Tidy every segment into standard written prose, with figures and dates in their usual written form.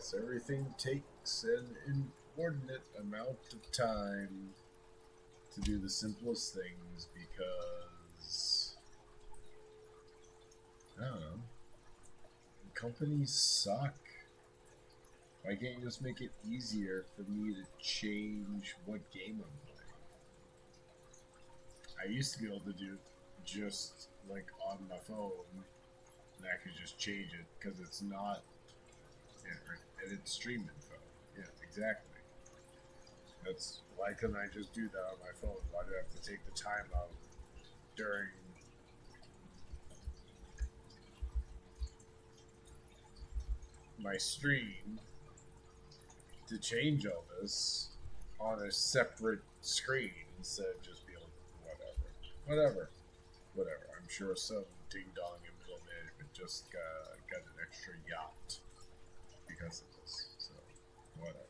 Yes, everything takes an inordinate amount of time to do the simplest things because I don't know. Companies suck. Why can't you just make it easier for me to change what game I'm playing? I used to be able to do just like on my phone, and I could just change it because it's not, yeah, right, and it's stream info. Yeah, exactly. That's why couldn't I just do that on my phone? Why do I have to take the time out during my stream to change all this on a separate screen instead of just be able to, whatever. I'm sure some ding dong in middle management just got an extra yacht because of this. So whatever.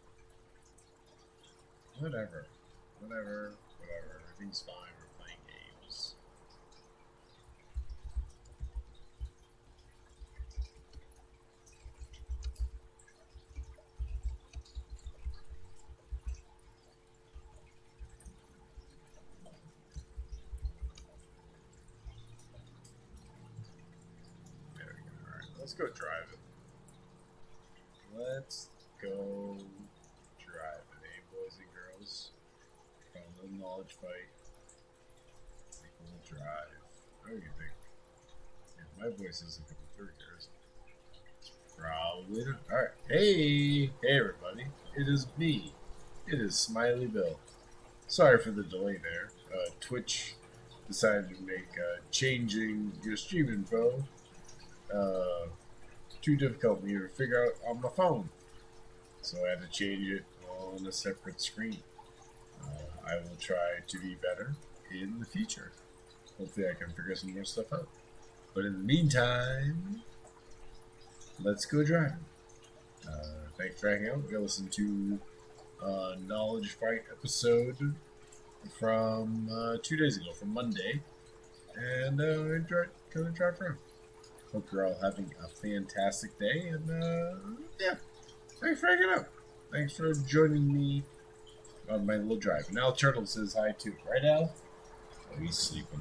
Everything's fine. We're playing games. There we go. All right, let's go drive it. Let's go drive it, eh, boys and girls? Got a little knowledge fight. Think we'll drive. What do you think? Yeah, my voice isn't coming through here, is it? Probably not. Alright. Hey everybody. It is me. It is Smiley Bill. Sorry for the delay there. Twitch decided to make changing your stream info too difficult for me to figure out on my phone. So I had to change it on a separate screen. I will try to be better in the future. Hopefully I can figure some more stuff out. But in the meantime, let's go driving. Thanks for hanging out. We're going to listen to a Knowledge Fight episode from 2 days ago, from Monday. And I'm going to drive around. Hope you're all having a fantastic day. And yeah, thanks for hanging out. Thanks for joining me on my little drive. And Al Turtle says hi too. Right, Al? Oh, he's sleeping.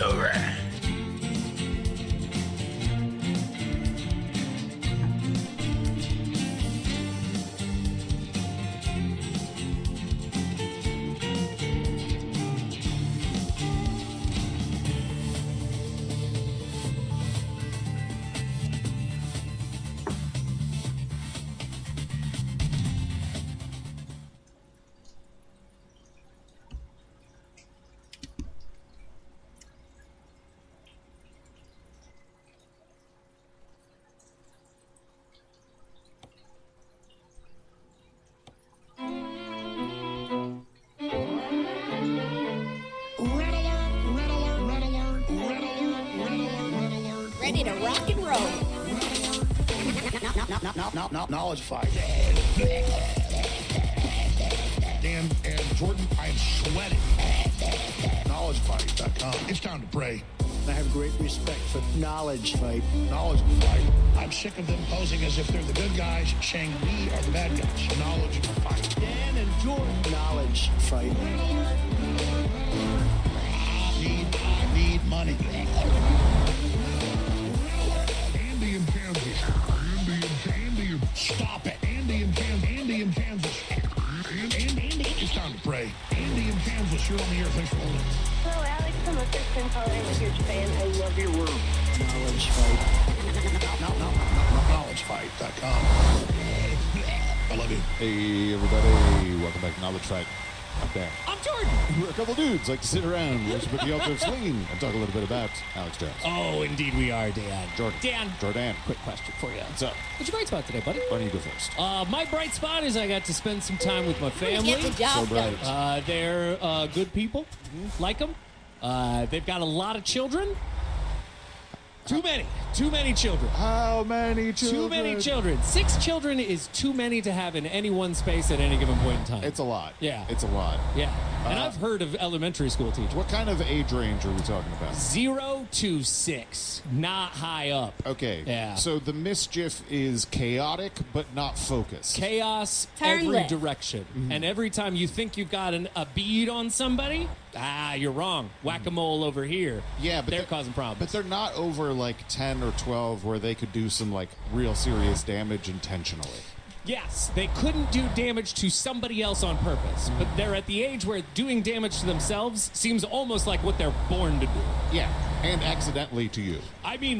Alright. Knowledge fight. Dan and Jordan, I am sweating. KnowledgeFight.com. It's time to pray. I have great respect for Knowledge Fight. Knowledge Fight. I'm sick of them posing as if they're the good guys, saying we are the bad guys. Knowledge Fight. Dan and Jordan. Knowledge Fight. I need money. Andy in Kansas. Stop it. Andy in Kansas. Andy, it's time to pray. Andy in Kansas, you're on the air. Thanks for holding. Hello, Alex. I'm a first-time caller. I'm a huge fan. I love your work. Knowledge Fight. KnowledgeFight.com. I love you. Hey, everybody. Welcome back to Knowledge Fight. I'm Dan. I'm Jordan. We're a couple dudes like to sit around, worship at the altar of Swinging, and talk a little bit about Alex Jones. Oh, indeed we are, Dan. Jordan. Dan, Jordan. quick question for you. What's up? What's your bright spot today, buddy? Why don't you go first? My bright spot is I got to spend some time with my family. Get the job So bright. done. They're good people. Like them. They've got a lot of children. Too many children. How many children? Too many children. 6 children is too many to have in any one space at any given point in time. It's a lot. Yeah. It's a lot. Yeah. And I've heard of elementary school teachers. What kind of age range are we talking about? 0 to 6. Not high up. Okay. Yeah. So the mischief is chaotic, but not focused. Chaos Turn every left. direction. And every time you think you've got a bead on somebody, you're wrong. Whack-a-mole over here. Yeah, but they're causing problems. But they're not over like 10 or 12 where they could do some like real serious damage intentionally. Yes, they couldn't do damage to somebody else on purpose, but they're at the age where doing damage to themselves seems almost like what they're born to do. Yeah, and accidentally to you. I mean,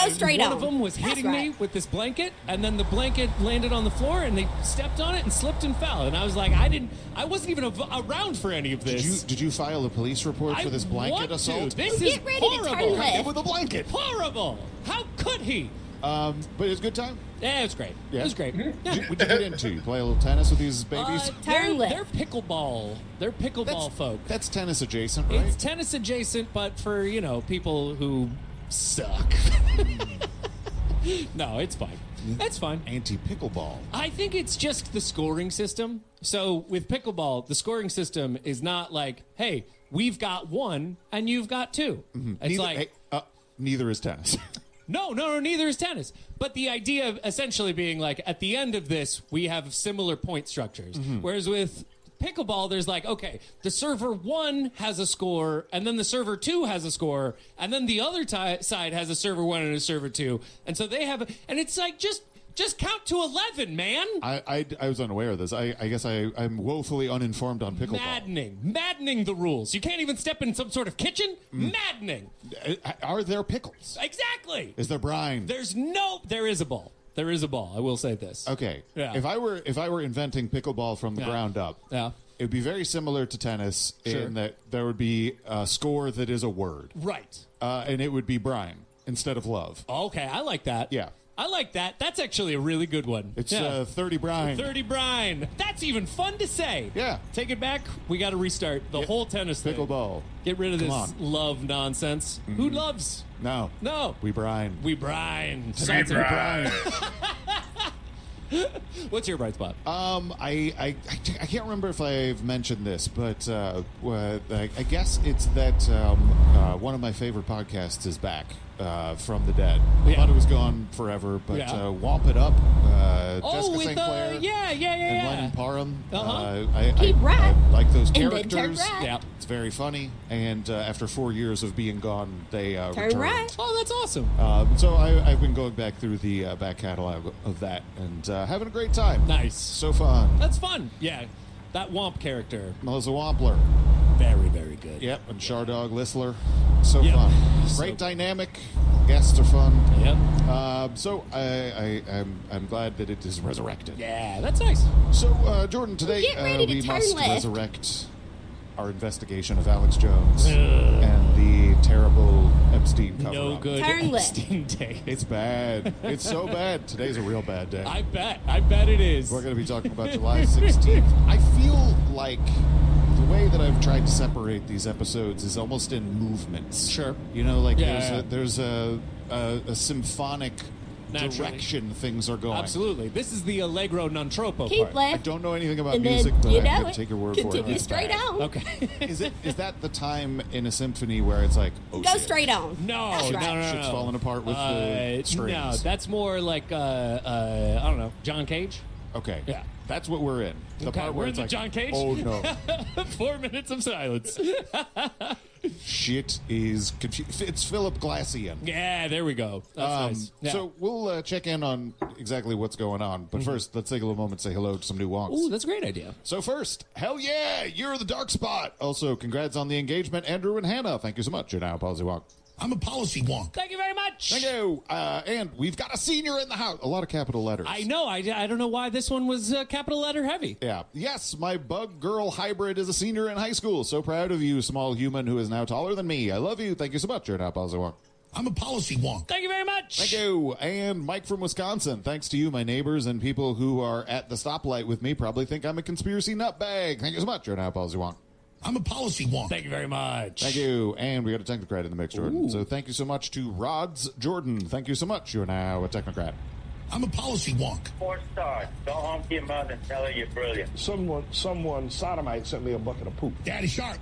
straight one on. of them was That's hitting me right. with this blanket, and then the blanket landed on the floor, and they stepped on it and slipped and fell. And I was like, I wasn't even around for any of this. Did you file a police report for this blanket want to. assault? This Get is ready to turn horrible. left. With a blanket. Horrible. How could he? But it was a good time. Yeah, it was great. Yeah. It was great. Yeah. What'd you get into? You play a little tennis with these babies? Turn left. They're pickleball. They're pickleball folk. That's tennis adjacent, right? It's tennis adjacent, but for, people who suck. No, it's fine. It's fine. Anti-pickleball. I think it's just the scoring system. So with pickleball, the scoring system is not like, hey, we've got 1 and you've got 2. It's Neither is tennis. No, neither is tennis. But the idea of essentially being like, at the end of this, we have similar point structures. Whereas with pickleball, there's like, okay, the server 1 has a score, and then the server 2 has a score, and then the other side has a server 1 and a server 2. And so they have, and it's like, just count to 11, man. I was unaware of this. I guess I'm woefully uninformed on pickleball. Maddening the rules. You can't even step in some sort of kitchen. Maddening. Are there pickles? Exactly. Is there brine? There is a ball. There is a ball. I will say this. Okay. Yeah. If I were inventing pickleball from the ground up, Yeah. it would be very similar to tennis Sure. in that there would be a score that is a word, Right. and it would be brine instead of love. Okay, I like that. Yeah. I like that. That's actually a really good one. It's Yeah. 30 brine. 30 brine. That's even fun to say. Yeah. Take it back. We got to restart the whole tennis thing. Pickleball. Get rid of Come this on. love nonsense. Who loves? No. No. We brine. We brine. Say brine. What's your bright spot? I can't remember if I've mentioned this, but I guess it's that one of my favorite podcasts is back from the dead. I Yeah. thought it was gone forever, but Yeah. Womp It Up, Jessica with St. Clair, yeah. and Lennon Parham. Uh-huh. Keep right. I like those And then characters. turn right. Yeah. It's very funny, and after 4 years of being gone, they Turn returned. right. Oh, that's awesome. So I've been going back through the back catalog of that and having a great time. Nice. So fun. That's fun. Yeah. That Womp character. Melissa Wampler. Very, very good. Yep, and Shardog Listler. So Yep. fun. So- Great dynamic. Guests are fun. Yep. So I'm glad that it is resurrected. Yeah, that's nice. So Jordan, today Get ready to we turn must left. resurrect our investigation of Alex Jones and the terrible Epstein cover-up. No good Turn left. Epstein day. It's bad. It's so bad. Today's a real bad day. I bet it is. We're going to be talking about July 16th. I feel like the way that I've tried to separate these episodes is almost in movements. Sure. You know, like Yeah. there's a symphonic naturally. direction things are going. Absolutely. This is the Allegro non troppo Keep part. I left. don't know anything about And music, then, but you I'm know going it. to take your word for it. Continue It's straight bad. on. Okay. Is that the time in a symphony where it's like, oh Go shit, straight on. No, That's no, right. no, no, shit's no. falling apart with the strings? No, that's more like I don't know, John Cage. Okay. Yeah. That's what we're in. The Okay, part we're where in it's the like, John Cage? oh no. 4 minutes of silence. Shit is it's Philip Glassian. Yeah, there we go. That's nice. Yeah. So we'll check in on exactly what's going on. But first, let's take a little moment to say hello to some new wonks. Ooh, that's a great idea. So first, hell yeah, you're the dark spot. Also, congrats on the engagement, Andrew and Hannah. Thank you so much. You're now a policy wonk. I'm a policy wonk. Thank you very much. Thank you. And we've got a senior in the house. A lot of capital letters. I know. I don't know why this one was capital letter heavy. Yeah. Yes, my bug girl hybrid is a senior in high school. So proud of you, small human who is now taller than me. I love you. Thank you so much. You're now a policy wonk. I'm a policy wonk. Thank you very much. Thank you. And Mike from Wisconsin. Thanks to you, my neighbors and people who are at the stoplight with me probably think I'm a conspiracy nutbag. Thank you so much. You're now a policy wonk. I'm a policy wonk. Thank you very much. Thank you. And we got a technocrat in the mix, Jordan. So thank you so much to Rods Jordan. Thank you so much. You're now a technocrat. I'm a policy wonk. 4 stars. Go home to your mother and tell her you're brilliant. Someone sodomite sent me a bucket of poop. Daddy Shark.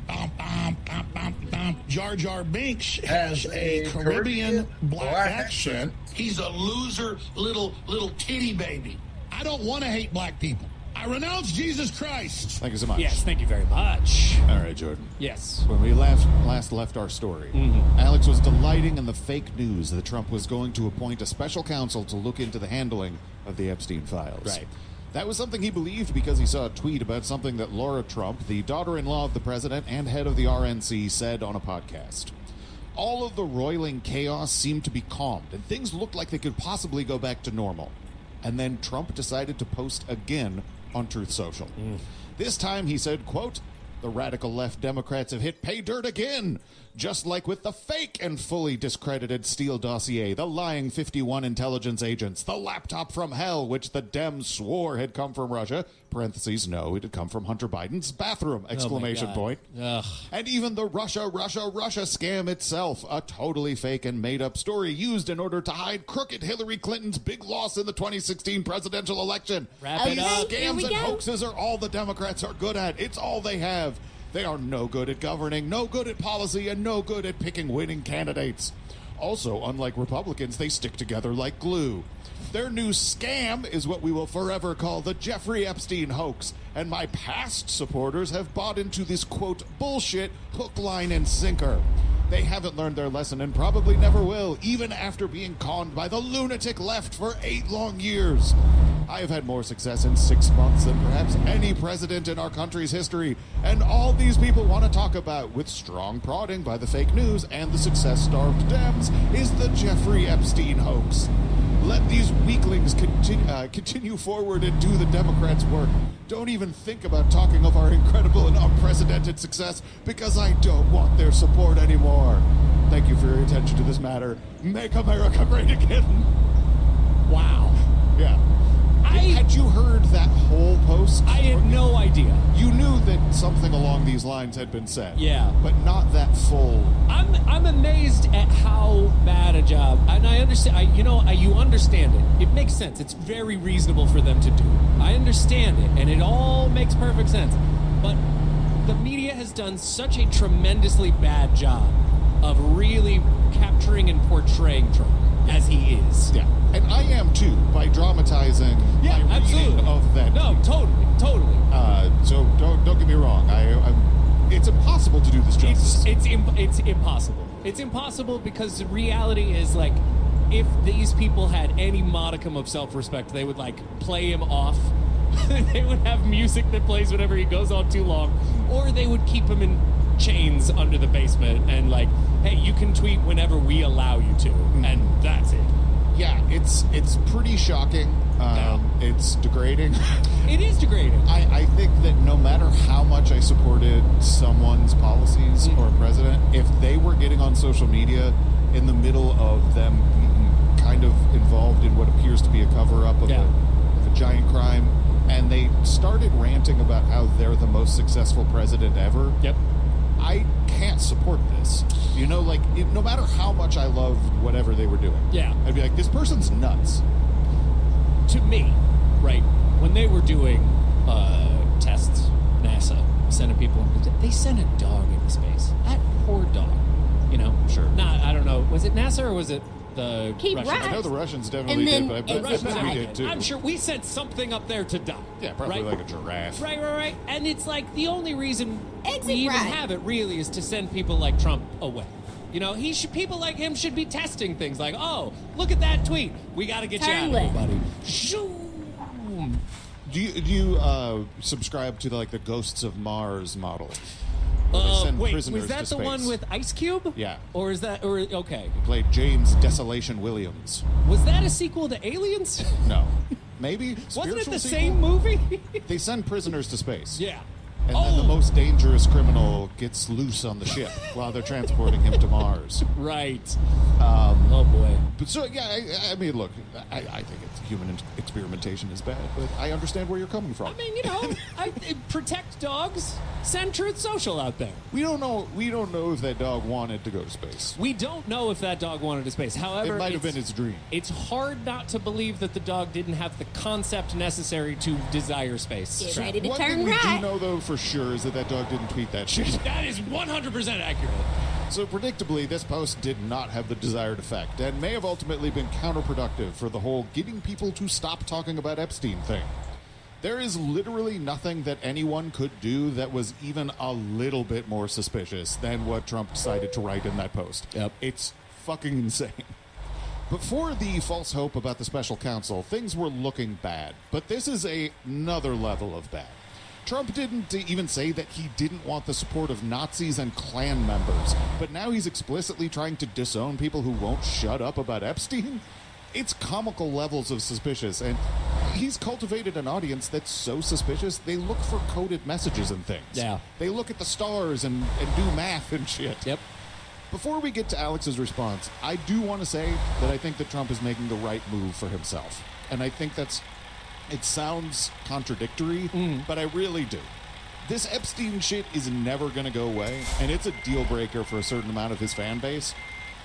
Jar Jar Binks has a Caribbean black accent. He's a loser, little titty baby. I don't want to hate black people. I renounce Jesus Christ. Thank you so much. Yes, thank you very much. All right, Jordan. Yes. When we last left our story, Alex was delighting in the fake news that Trump was going to appoint a special counsel to look into the handling of the Epstein files. Right. That was something he believed because he saw a tweet about something that Laura Trump, the daughter-in-law of the president and head of the RNC, said on a podcast. All of the roiling chaos seemed to be calmed, and things looked like they could possibly go back to normal. And then Trump decided to post again on Truth Social. This time he said, quote, "The radical left Democrats have hit pay dirt again, just like with the fake and fully discredited Steele dossier, the lying 51 intelligence agents, the laptop from hell, which the Dems swore had come from Russia, parentheses, no, it had come from Hunter Biden's bathroom, exclamation God. point. Ugh. And even the Russia scam itself, a totally fake and made-up story used in order to hide crooked Hillary Clinton's big loss in the 2016 presidential election. Wrap it These up. Here we scams and go. hoaxes are all the Democrats are good at. It's all they have. They are no good at governing, no good at policy, and no good at picking winning candidates. Also, unlike Republicans, they stick together like glue. Their new scam is what we will forever call the Jeffrey Epstein hoax, and my past supporters have bought into this, quote, bullshit hook, line, and sinker. They haven't learned their lesson and probably never will, even after being conned by the lunatic left for 8 long years. I have had more success in 6 months than perhaps any president in our country's history, and all these people want to talk about, with strong prodding by the fake news and the success-starved Dems, is the Jeffrey Epstein hoax. Let these weaklings continue forward and do the Democrats' work. Don't even think about talking of our incredible and unprecedented success, because I don't want their support anymore. Thank you for your attention to this matter. Make America great again. Wow. Yeah. Had you heard that whole post? I had no idea. You knew that something along these lines had been said. Yeah. But not that full. I'm amazed at how bad a job, and I understand. You understand it. It makes sense. It's very reasonable for them to do. I understand it, and it all makes perfect sense. But the media has done such a tremendously bad job of really capturing and portraying Trump as he is. Yeah. And I am too, by dramatizing Yeah, my reading absolutely. of that. No, totally. So don't get me wrong. It's impossible to do this justice. It's impossible. It's impossible because the reality is, like, if these people had any modicum of self-respect, they would, like, play him off. They would have music that plays whenever he goes on too long, or they would keep him in chains under the basement and, like, hey, you can tweet whenever we allow you to, and that's it. Yeah, it's pretty shocking. It's degrading. It is degrading. I think that no matter how much I supported someone's policies or a president, if they were getting on social media in the middle of them being kind of involved in what appears to be a cover-up of a giant crime, and they started ranting about how they're the most successful president ever, Yep. I can't support this. You know, like, no matter how much I love whatever they were doing. Yeah. I'd be like, this person's nuts. To me, right, when they were doing tests, NASA sending people, they sent a dog into space. That poor dog, you know? Sure. I don't know. Was it NASA or was it the He Russians? ran. I know the Russians definitely And then did, but I it bet was we right. did too. I'm sure we sent something up there to die. Yeah, probably right? like a giraffe. Right. And it's like the only reason Exit we even right. have it really is to send people like Trump away. You know, people like him should be testing things like, oh, look at that tweet. We got to get you Turn out of left. here, buddy. Zoom. Do you subscribe to the Ghosts of Mars model? Where they send Wait, prisoners was that to the one space? with Ice Cube? Yeah. Or is that, okay. He played James Desolation Williams. Was that a sequel to Aliens? No. Maybe? Wasn't it Spiritual the sequel? same movie? They send prisoners to space. Yeah. And then the most dangerous criminal gets loose on the ship while they're transporting him to Mars. Right. Oh, boy. But so, yeah, I mean, look, I think human experimentation is bad, but I understand where you're coming from. I mean, you know, protect dogs. Send Truth Social out there. We don't know if that dog wanted to go to space. We don't know if that dog wanted to space. However, It might have it's- been his dream. It's hard not to believe that the dog didn't have the concept necessary to desire space. Get travel. ready to One turn thing we right. do know, though, for sure, is that dog didn't tweet that shit. That is 100% accurate. So predictably, this post did not have the desired effect and may have ultimately been counterproductive for the whole getting people to stop talking about Epstein thing. There is literally nothing that anyone could do that was even a little bit more suspicious than what Trump decided to write in that post. Yep. It's fucking insane. Before the false hope about the special counsel, things were looking bad, but this is another level of bad. Trump didn't even say that he didn't want the support of Nazis and Klan members, but now he's explicitly trying to disown people who won't shut up about Epstein? It's comical levels of suspicious, and he's cultivated an audience that's so suspicious they look for coded messages and things. Yeah. They look at the stars and do math and shit. Yep. Before we get to Alex's response, I do want to say that I think that Trump is making the right move for himself. And I think it sounds contradictory, but I really do. This Epstein shit is never going to go away, and it's a deal breaker for a certain amount of his fan base.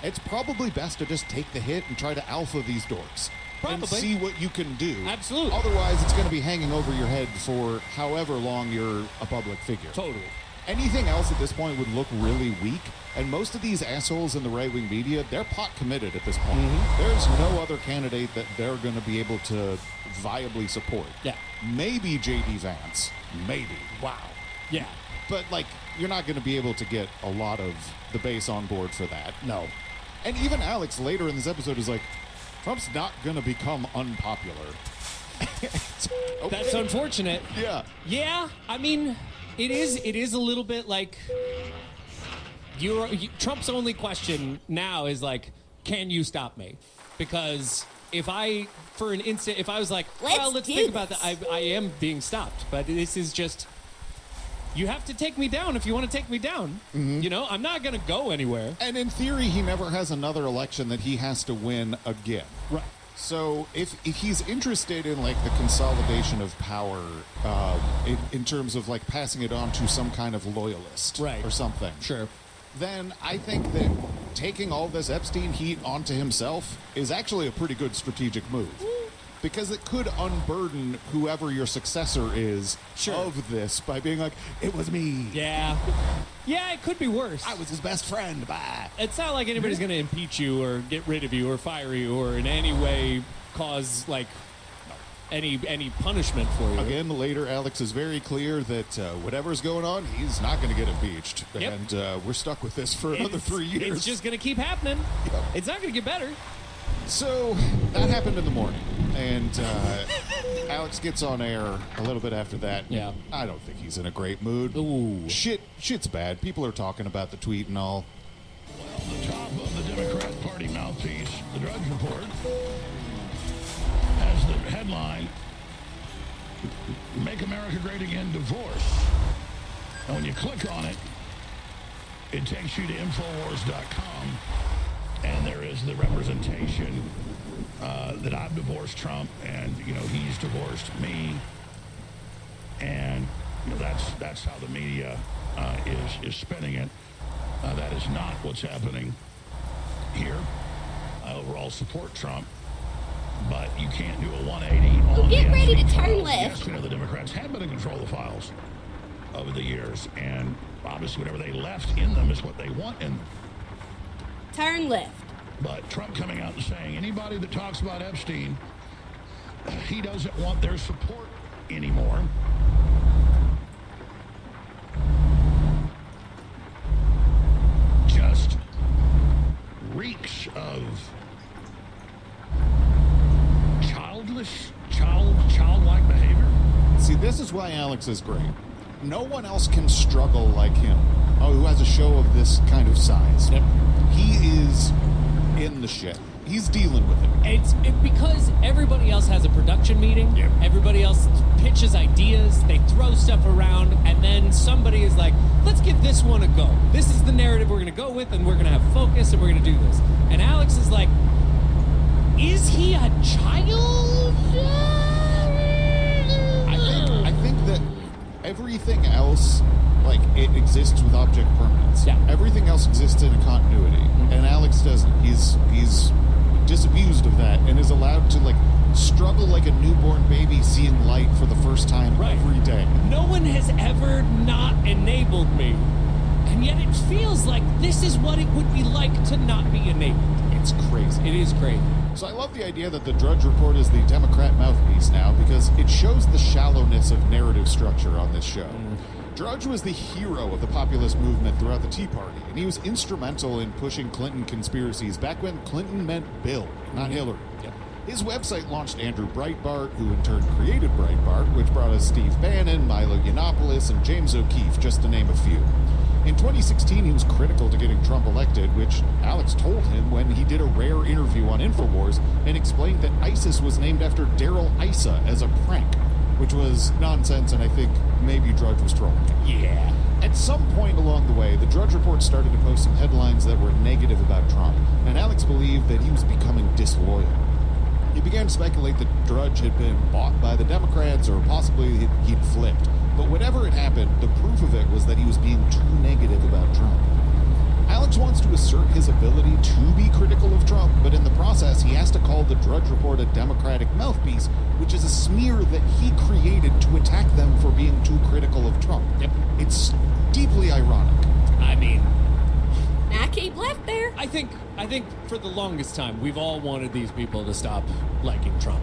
It's probably best to just take the hit and try to alpha these dorks. And Probably. see what you can do. Absolutely. Otherwise, it's going to be hanging over your head for however long you're a public figure. Totally. Anything else at this point would look really weak, and most of these assholes in the right-wing media, they're pot committed at this point. There's no other candidate that they're going to be able to viably support. Yeah. Maybe J.D. Vance. Maybe. Wow. Yeah. But, you're not going to be able to get a lot of the base on board for that. No. And even Alex later in this episode is like, Trump's not going to become unpopular. Okay. That's unfortunate. Yeah. Yeah, I mean, it is a little bit like Trump's only question now is like, can you stop me? Because if I, for an instant, if I was like, well, let's do think about this. that, I am being stopped. But this is just, you have to take me down if you want to take me down. You know, I'm not going to go anywhere. And in theory, he never has another election that he has to win again. Right. So if he's interested in the consolidation of power in terms of passing it on to some kind of loyalist Right. or something, Sure. then I think that taking all this Epstein heat onto himself is actually a pretty good strategic move. Because it could unburden whoever your successor is of this by being like, it was me. Yeah. Yeah, it could be worse. I was his best friend. Bye. It's not like anybody's going to impeach you or get rid of you or fire you or in any way cause any punishment for you. Again, later, Alex is very clear that whatever's going on, he's not going to get impeached. Yep. And we're stuck with this for another 3 years. It's just going to keep happening. Yep. It's not going to get better. So that happened in the morning. And Alex gets on air a little bit after that. Yeah. I don't think he's in a great mood. Ooh. Shit's bad. People are talking about the tweet and all. The top of the Democrat Party mouthpiece, the Drudge Report, has the headline, Make America Great Again Divorce. And when you click on it, it takes you to Infowars.com, and there is the representation that I've divorced Trump, and, he's divorced me. And, that's how the media is spinning it. That is not what's happening here. I overall support Trump, but you can't do a 180 on Get the ready to Epstein turn files. left. Yes, we know the Democrats have been in control of the files over the years, and obviously whatever they left in them is what they want in them. Turn left. But Trump coming out and saying anybody that talks about Epstein, he doesn't want their support anymore. Just reeks of childlike behavior. See, this is why Alex is great. No one else can struggle like him. Oh, who has a show of this kind of size. Yep. He is in the shit. He's dealing with it. It's because everybody else has a production meeting. Yep. Everybody else pitches ideas. They throw stuff around, and then somebody is like, "Let's give this one a go. This is the narrative we're going to go with, and we're going to have focus, and we're going to do this." And Alex is like, "Is he a child?" I think that everything else, like, it exists with object permanence. Yeah. Everything else exists in a continuity, and Alex doesn't. He's disabused of that and is allowed to, like, struggle like a newborn baby seeing light for the first time Right. every day. No one has ever not enabled me, and yet it feels like this is what it would be like to not be enabled. It's crazy. It is crazy. So I love the idea that the Drudge Report is the Democrat mouthpiece now, because it shows the shallowness of narrative structure on this show. Drudge was the hero of the populist movement throughout the Tea Party, and he was instrumental in pushing Clinton conspiracies back when Clinton meant Bill, not Hillary. Yep. His website launched Andrew Breitbart, who in turn created Breitbart, which brought us Steve Bannon, Milo Yiannopoulos, and James O'Keefe, just to name a few. In 2016, he was critical to getting Trump elected, which Alex told him when he did a rare interview on InfoWars and explained that ISIS was named after Daryl Issa as a prank, which was nonsense, and I think maybe Drudge was trolling him. Yeah. At some point along the way, the Drudge Report started to post some headlines that were negative about Trump, and Alex believed that he was becoming disloyal. He began to speculate that Drudge had been bought by the Democrats, or possibly he'd flipped. But whatever had happened, the proof of it was that he was being too negative about Trump. Alex wants to assert his ability to be critical of Trump, but in the process, he has to call the Drudge Report a Democratic mouthpiece, which is a smear that he created to attack them for being too critical of Trump. Yep. It's deeply ironic. I mean, Now keep left there. I think for the longest time, we've all wanted these people to stop liking Trump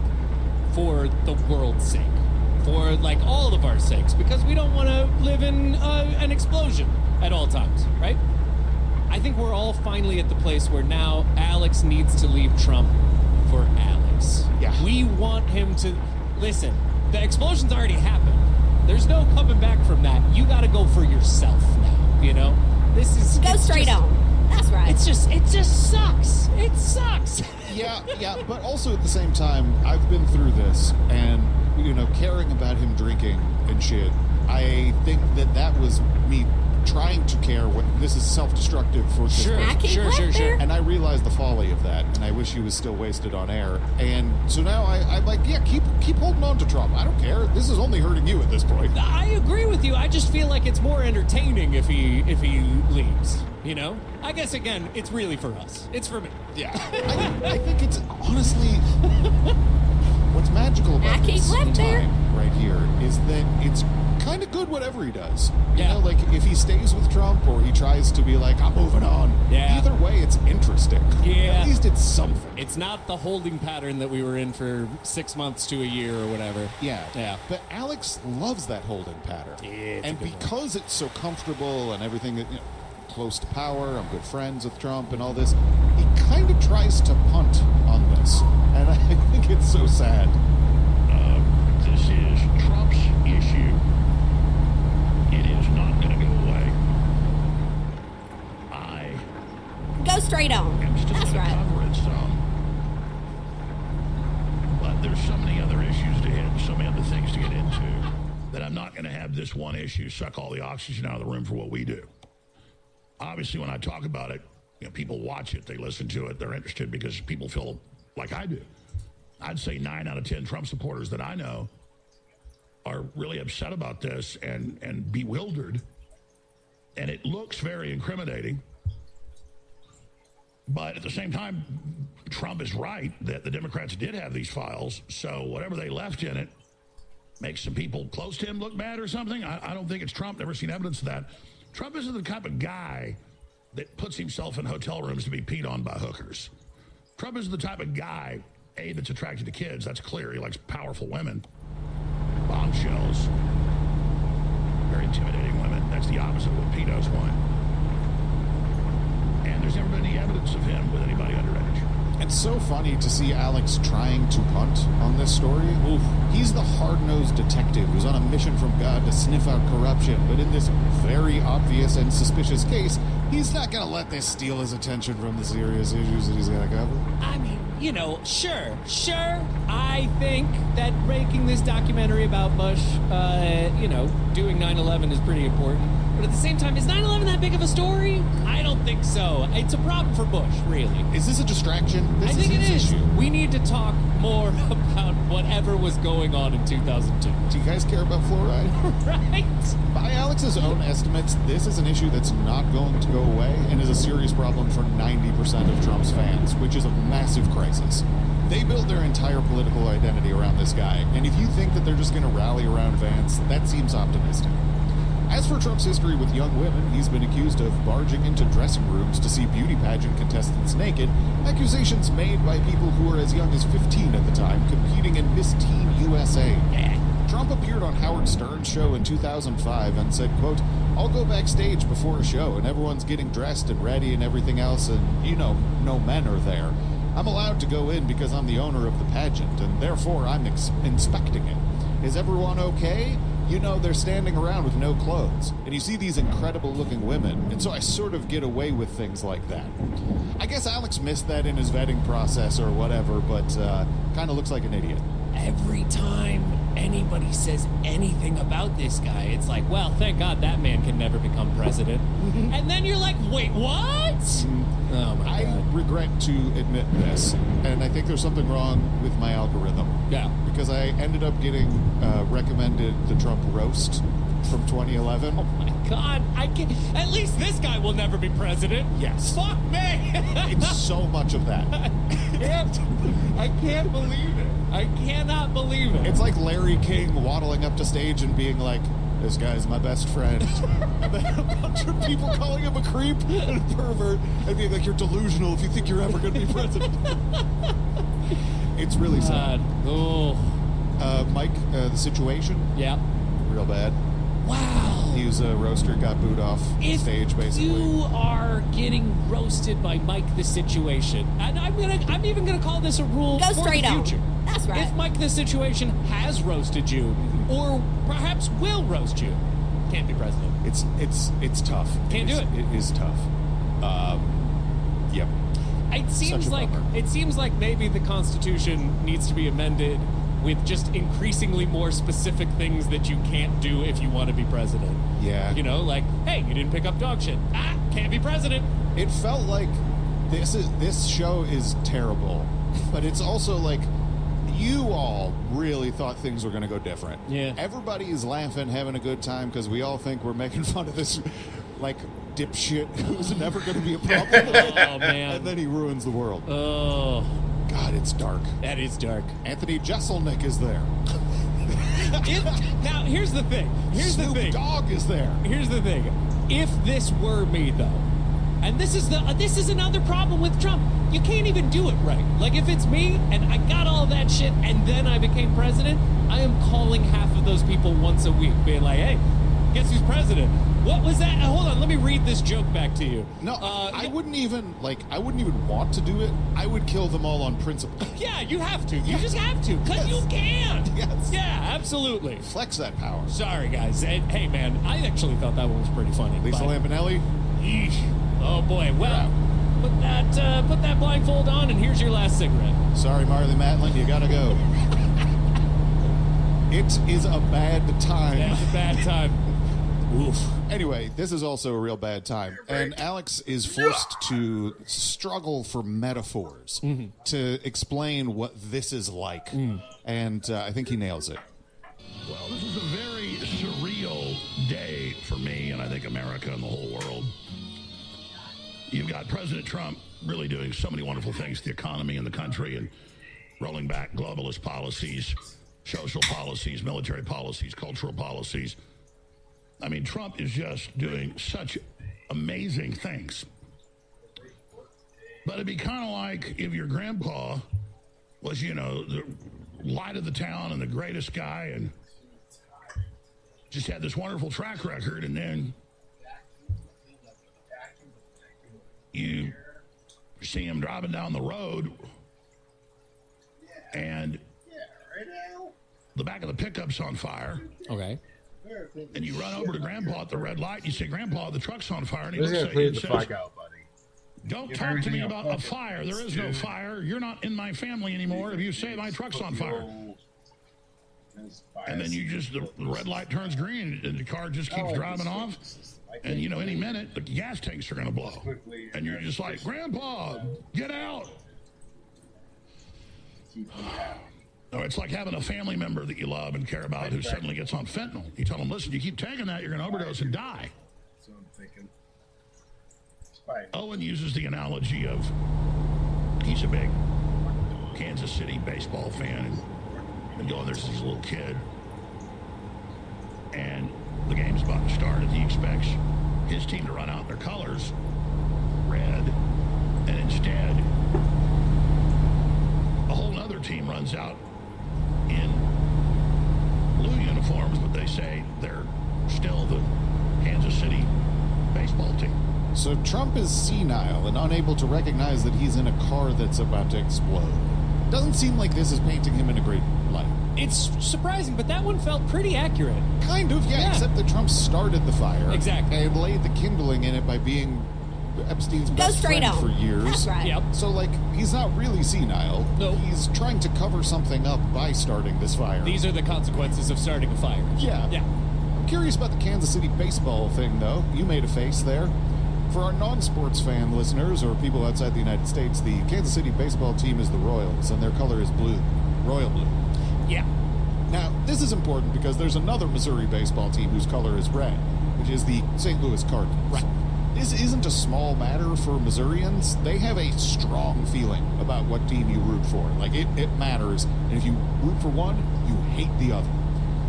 for the world's sake, for like all of our sakes, because we don't want to live in an explosion at all times, right? I think we're all finally at the place where now Alex needs to leave Trump for Alex. Yeah. We want him to listen. The explosion's already happened. There's no coming back from that. You got to go for yourself now. You know, this is Go it's straight just- on. That's right. it just sucks. It sucks. Yeah, but also at the same time, I've been through this, and, you know, caring about him drinking and shit, I think that was me trying to care when this is self-destructive for this Sure, Now keep sure, left sure, there. sure. And I realized the folly of that, and I wish he was still wasted on air. And so now I'm like, yeah, keep holding on to Trump. I don't care. This is only hurting you at this point. I agree with you. I just feel like it's more entertaining if he leaves. You know? I guess again, it's really for us. It's for me. Yeah. I think it's honestly what's magical about Now keep this left there. time right here is that it's kind of good whatever he does. You Yeah. know, like if he stays with Trump or he tries to be like, I'm moving on. Yeah. Either way, it's interesting. Yeah. At least it's something. It's not the holding pattern that we were in for 6 months to a year or whatever. Yeah. Yeah. But Alex loves that holding pattern. Yeah, it's a and good one. because it's so comfortable and everything, that, you know, close to power, I'm good friends with Trump and all this, he kind of tries to punt on this. And I think it's so sad. This is Trump's issue. It is not going to go away. I Go straight on. am still That's going to right. cover it some. But there's so many other issues to hit, so many other things to get into, that I'm not going to have this one issue suck all the oxygen out of the room for what we do. Obviously, when I talk about it, you know, people watch it, they listen to it, they're interested because people feel like I do. I'd say 9 out of 10 Trump supporters that I know are really upset about this and bewildered and it looks very incriminating. But at the same time, Trump is right that the Democrats did have these files, so whatever they left in it makes some people close to him look bad or something. I don't think it's Trump. Never seen evidence of that. Trump isn't the type of guy that puts himself in hotel rooms to be peed on by hookers. Trump isn't the type of guy, A, that's attracted to kids. That's clear. He likes powerful women. Bombshells. Very intimidating women. That's the opposite of what pedos want. And there's never been any evidence of him with anybody underage. It's so funny to see Alex trying to punt on this story. Oof. He's the hard-nosed detective who's on a mission from God to sniff out corruption, but in this very obvious and suspicious case, he's not going to let this steal his attention from the serious issues that he's going to cover. I mean, you know, sure. I think that making this documentary about Bush, doing 9/11 is pretty important. But at the same time, is 9/11 that big of a story? I don't think so. It's a problem for Bush, really. Is this a distraction? I think it is. Issue. We need to talk more about whatever was going on in 2002. Do you guys care about fluoride? Right? By Alex's own estimates, this is an issue that's not going to go away and is a serious problem for 90% of Trump's fans, which is a massive crisis. They build their entire political identity around this guy, and if you think that they're just going to rally around Vance, that seems optimistic. As for Trump's history with young women, he's been accused of barging into dressing rooms to see beauty pageant contestants naked, accusations made by people who were as young as 15 at the time, competing in Miss Teen USA. Trump appeared on Howard Stern's show in 2005 and said, quote, "I'll go backstage before a show and everyone's getting dressed and ready and everything else and, no men are there. I'm allowed to go in because I'm the owner of the pageant and therefore I'm inspecting it. Is everyone okay? They're standing around with no clothes. And you see these incredible looking women. And so I sort of get away with things like that." I guess Alex missed that in his vetting process or whatever, but kind of looks like an idiot. Every time anybody says anything about this guy, it's like, well, thank God that man can never become president. And then you're like, wait, what? Oh my I God. regret to admit this, and I think there's something wrong with my algorithm. Yeah. Because I ended up getting recommended the Trump roast from 2011. Oh my God. I can't. At least this guy will never be president. Yes. Fuck me. It's so much of that. I can't believe it. I cannot believe it. It's like Larry King waddling up to stage and being like, "This guy's my best friend." And then a bunch of people calling him a creep and a pervert and being like, "You're delusional if you think you're ever going to be president." It's really sad. Oh. Mike, the situation, Yeah. real bad. Wow. He was a roaster, got booed off If stage, basically. you are getting roasted by Mike the Situation, and I'm even gonna call this a rule Go for straight the on. future. That's right. If Mike the Situation has roasted you, or perhaps will roast you, can't be president. It's tough. Can't do it. It is tough. Yep. It seems Such a bummer. like maybe the Constitution needs to be amended with just increasingly more specific things that you can't do if you want to be president. Yeah. Like, hey, you didn't pick up dog shit. Can't be president. It felt like this show is terrible, but it's also like you all really thought things were going to go different. Yeah. Everybody is laughing, having a good time because we all think we're making fun of this like dipshit who's never going to be a problem. Oh man. And then he ruins the world. Oh, God, it's dark. that is dark. Anthony Jeselnik is there. Now, here's the thing. Snoop Dogg is there. Here's the thing. If this were me, though, and this is another problem with Trump. You can't even do it right. Like, if it's me and I got all that shit and then I became president, I am calling half of those people once a week, being like, hey, guess who's president? What was that? Hold on, let me read this joke back to you. No, I wouldn't even want to do it. I would kill them all on principle. Yeah, you have to. You just have to, because you can. Yes. Yeah, absolutely. Flex that power. Sorry, guys. Hey, man, I actually thought that one was pretty funny. Lisa but- Lampanelli. Yeesh. Oh, boy. Well, put that blindfold on, and here's your last cigarette. Sorry, Marley Matlin, you gotta go. It is a bad time. That's a bad time. Oof. Anyway, this is also a real bad time. And Alex is forced to struggle for metaphors to explain what this is like. And I think he nails it. Well, this is a very surreal day for me, and I think America and the whole you've got President Trump really doing so many wonderful things to the economy and the country and rolling back globalist policies, social policies, military policies, cultural policies. I mean, Trump is just doing such amazing things. But it'd be kind of like if your grandpa was, the light of the town and the greatest guy and just had this wonderful track record, and then you see him driving down the road and the back of the pickup's on fire. Okay. And you run over to Grandpa at the red light and you say, Grandpa, the truck's on fire. And he Let's looks get at you and the says, fuck out, buddy. don't Get talk to me everything about out. a fire. There is no fire. You're not in my family anymore if you say my truck's on fire. And then the red light turns green and the car just keeps driving off. And, any minute, the gas tanks are going to blow. And you're just like, Grandpa, get out. Or it's like having a family member that you love and care about who suddenly gets on fentanyl. You tell them, listen, you keep taking that, you're going to overdose and die. That's what I'm thinking. Owen uses the analogy of he's a big Kansas City baseball fan and going, there's this little kid and the game's about to start and he expects his team to run out their colors, red, and instead a whole other team runs out in blue uniforms, but they say they're still the Kansas City baseball team. So Trump is senile and unable to recognize that he's in a car that's about to explode. Doesn't seem like this is painting him in a great light. It's surprising, but that one felt pretty accurate. Kind of, yeah, except that Trump started the fire. Exactly. And laid the kindling in it by being Epstein's best straight friend on. for years. That's right. Yep. So, he's not really senile. No. He's trying to cover something up by starting this fire. These are the consequences of starting a fire. Yeah. Yeah. I'm curious about the Kansas City baseball thing, though. You made a face there. For our non-sports fan listeners or people outside the United States, the Kansas City baseball team is the Royals, and their color is blue. Royal blue. Yeah. Now, this is important because there's another Missouri baseball team whose color is red, which is the St. Louis Cardinals. Right. This isn't a small matter for Missourians. They have a strong feeling about what team you root for. It matters. And if you root for one, you hate the other.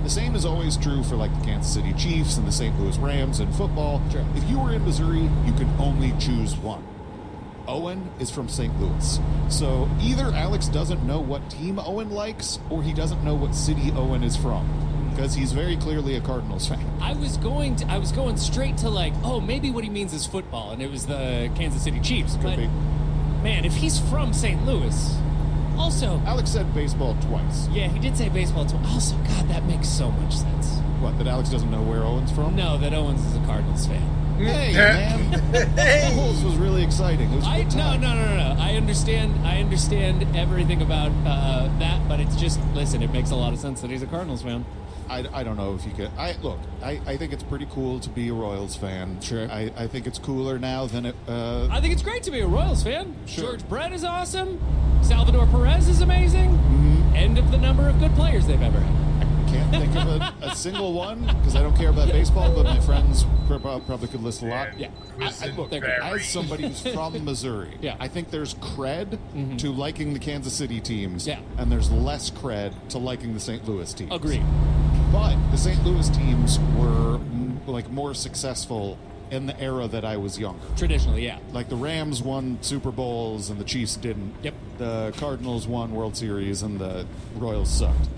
The same is always true for the Kansas City Chiefs and the St. Louis Rams in football. Sure. If you were in Missouri, you can only choose one. Owen is from St. Louis. So either Alex doesn't know what team Owen likes, or he doesn't know what city Owen is from. Because he's very clearly a Cardinals fan. I was going straight to maybe what he means is football, and it was the Kansas City Chiefs. Could But be. man, if he's from St. Louis, also, Alex said baseball twice. yeah, he did say baseball too. Also, God, that makes so much sense. What, that Alex doesn't know where Owen's from? No, that Owens is a Cardinals fan. Hey, man. This was really exciting. It was a good time. No. I understand everything about that, but it's just, listen, it makes a lot of sense that he's a Cardinals fan. I don't know if you could. I think it's pretty cool to be a Royals fan. Sure. I think it's cooler now than it. I think it's great to be a Royals fan. Sure. George Brett is awesome. Salvador Perez is amazing. Mm-hmm. End of the number of good players they've ever had. Can't think of a single one because I don't care about baseball, but my friends probably could list a lot. Yeah. Look, They're great. as somebody who's from Missouri, Yeah. I think there's cred to liking the Kansas City teams, Yeah. and there's less cred to liking the St. Louis teams. Agreed. But the St. Louis teams were more successful in the era that I was younger. Traditionally, yeah. Like the Rams won Super Bowls and the Chiefs didn't. Yep. The Cardinals won World Series and the Royals sucked.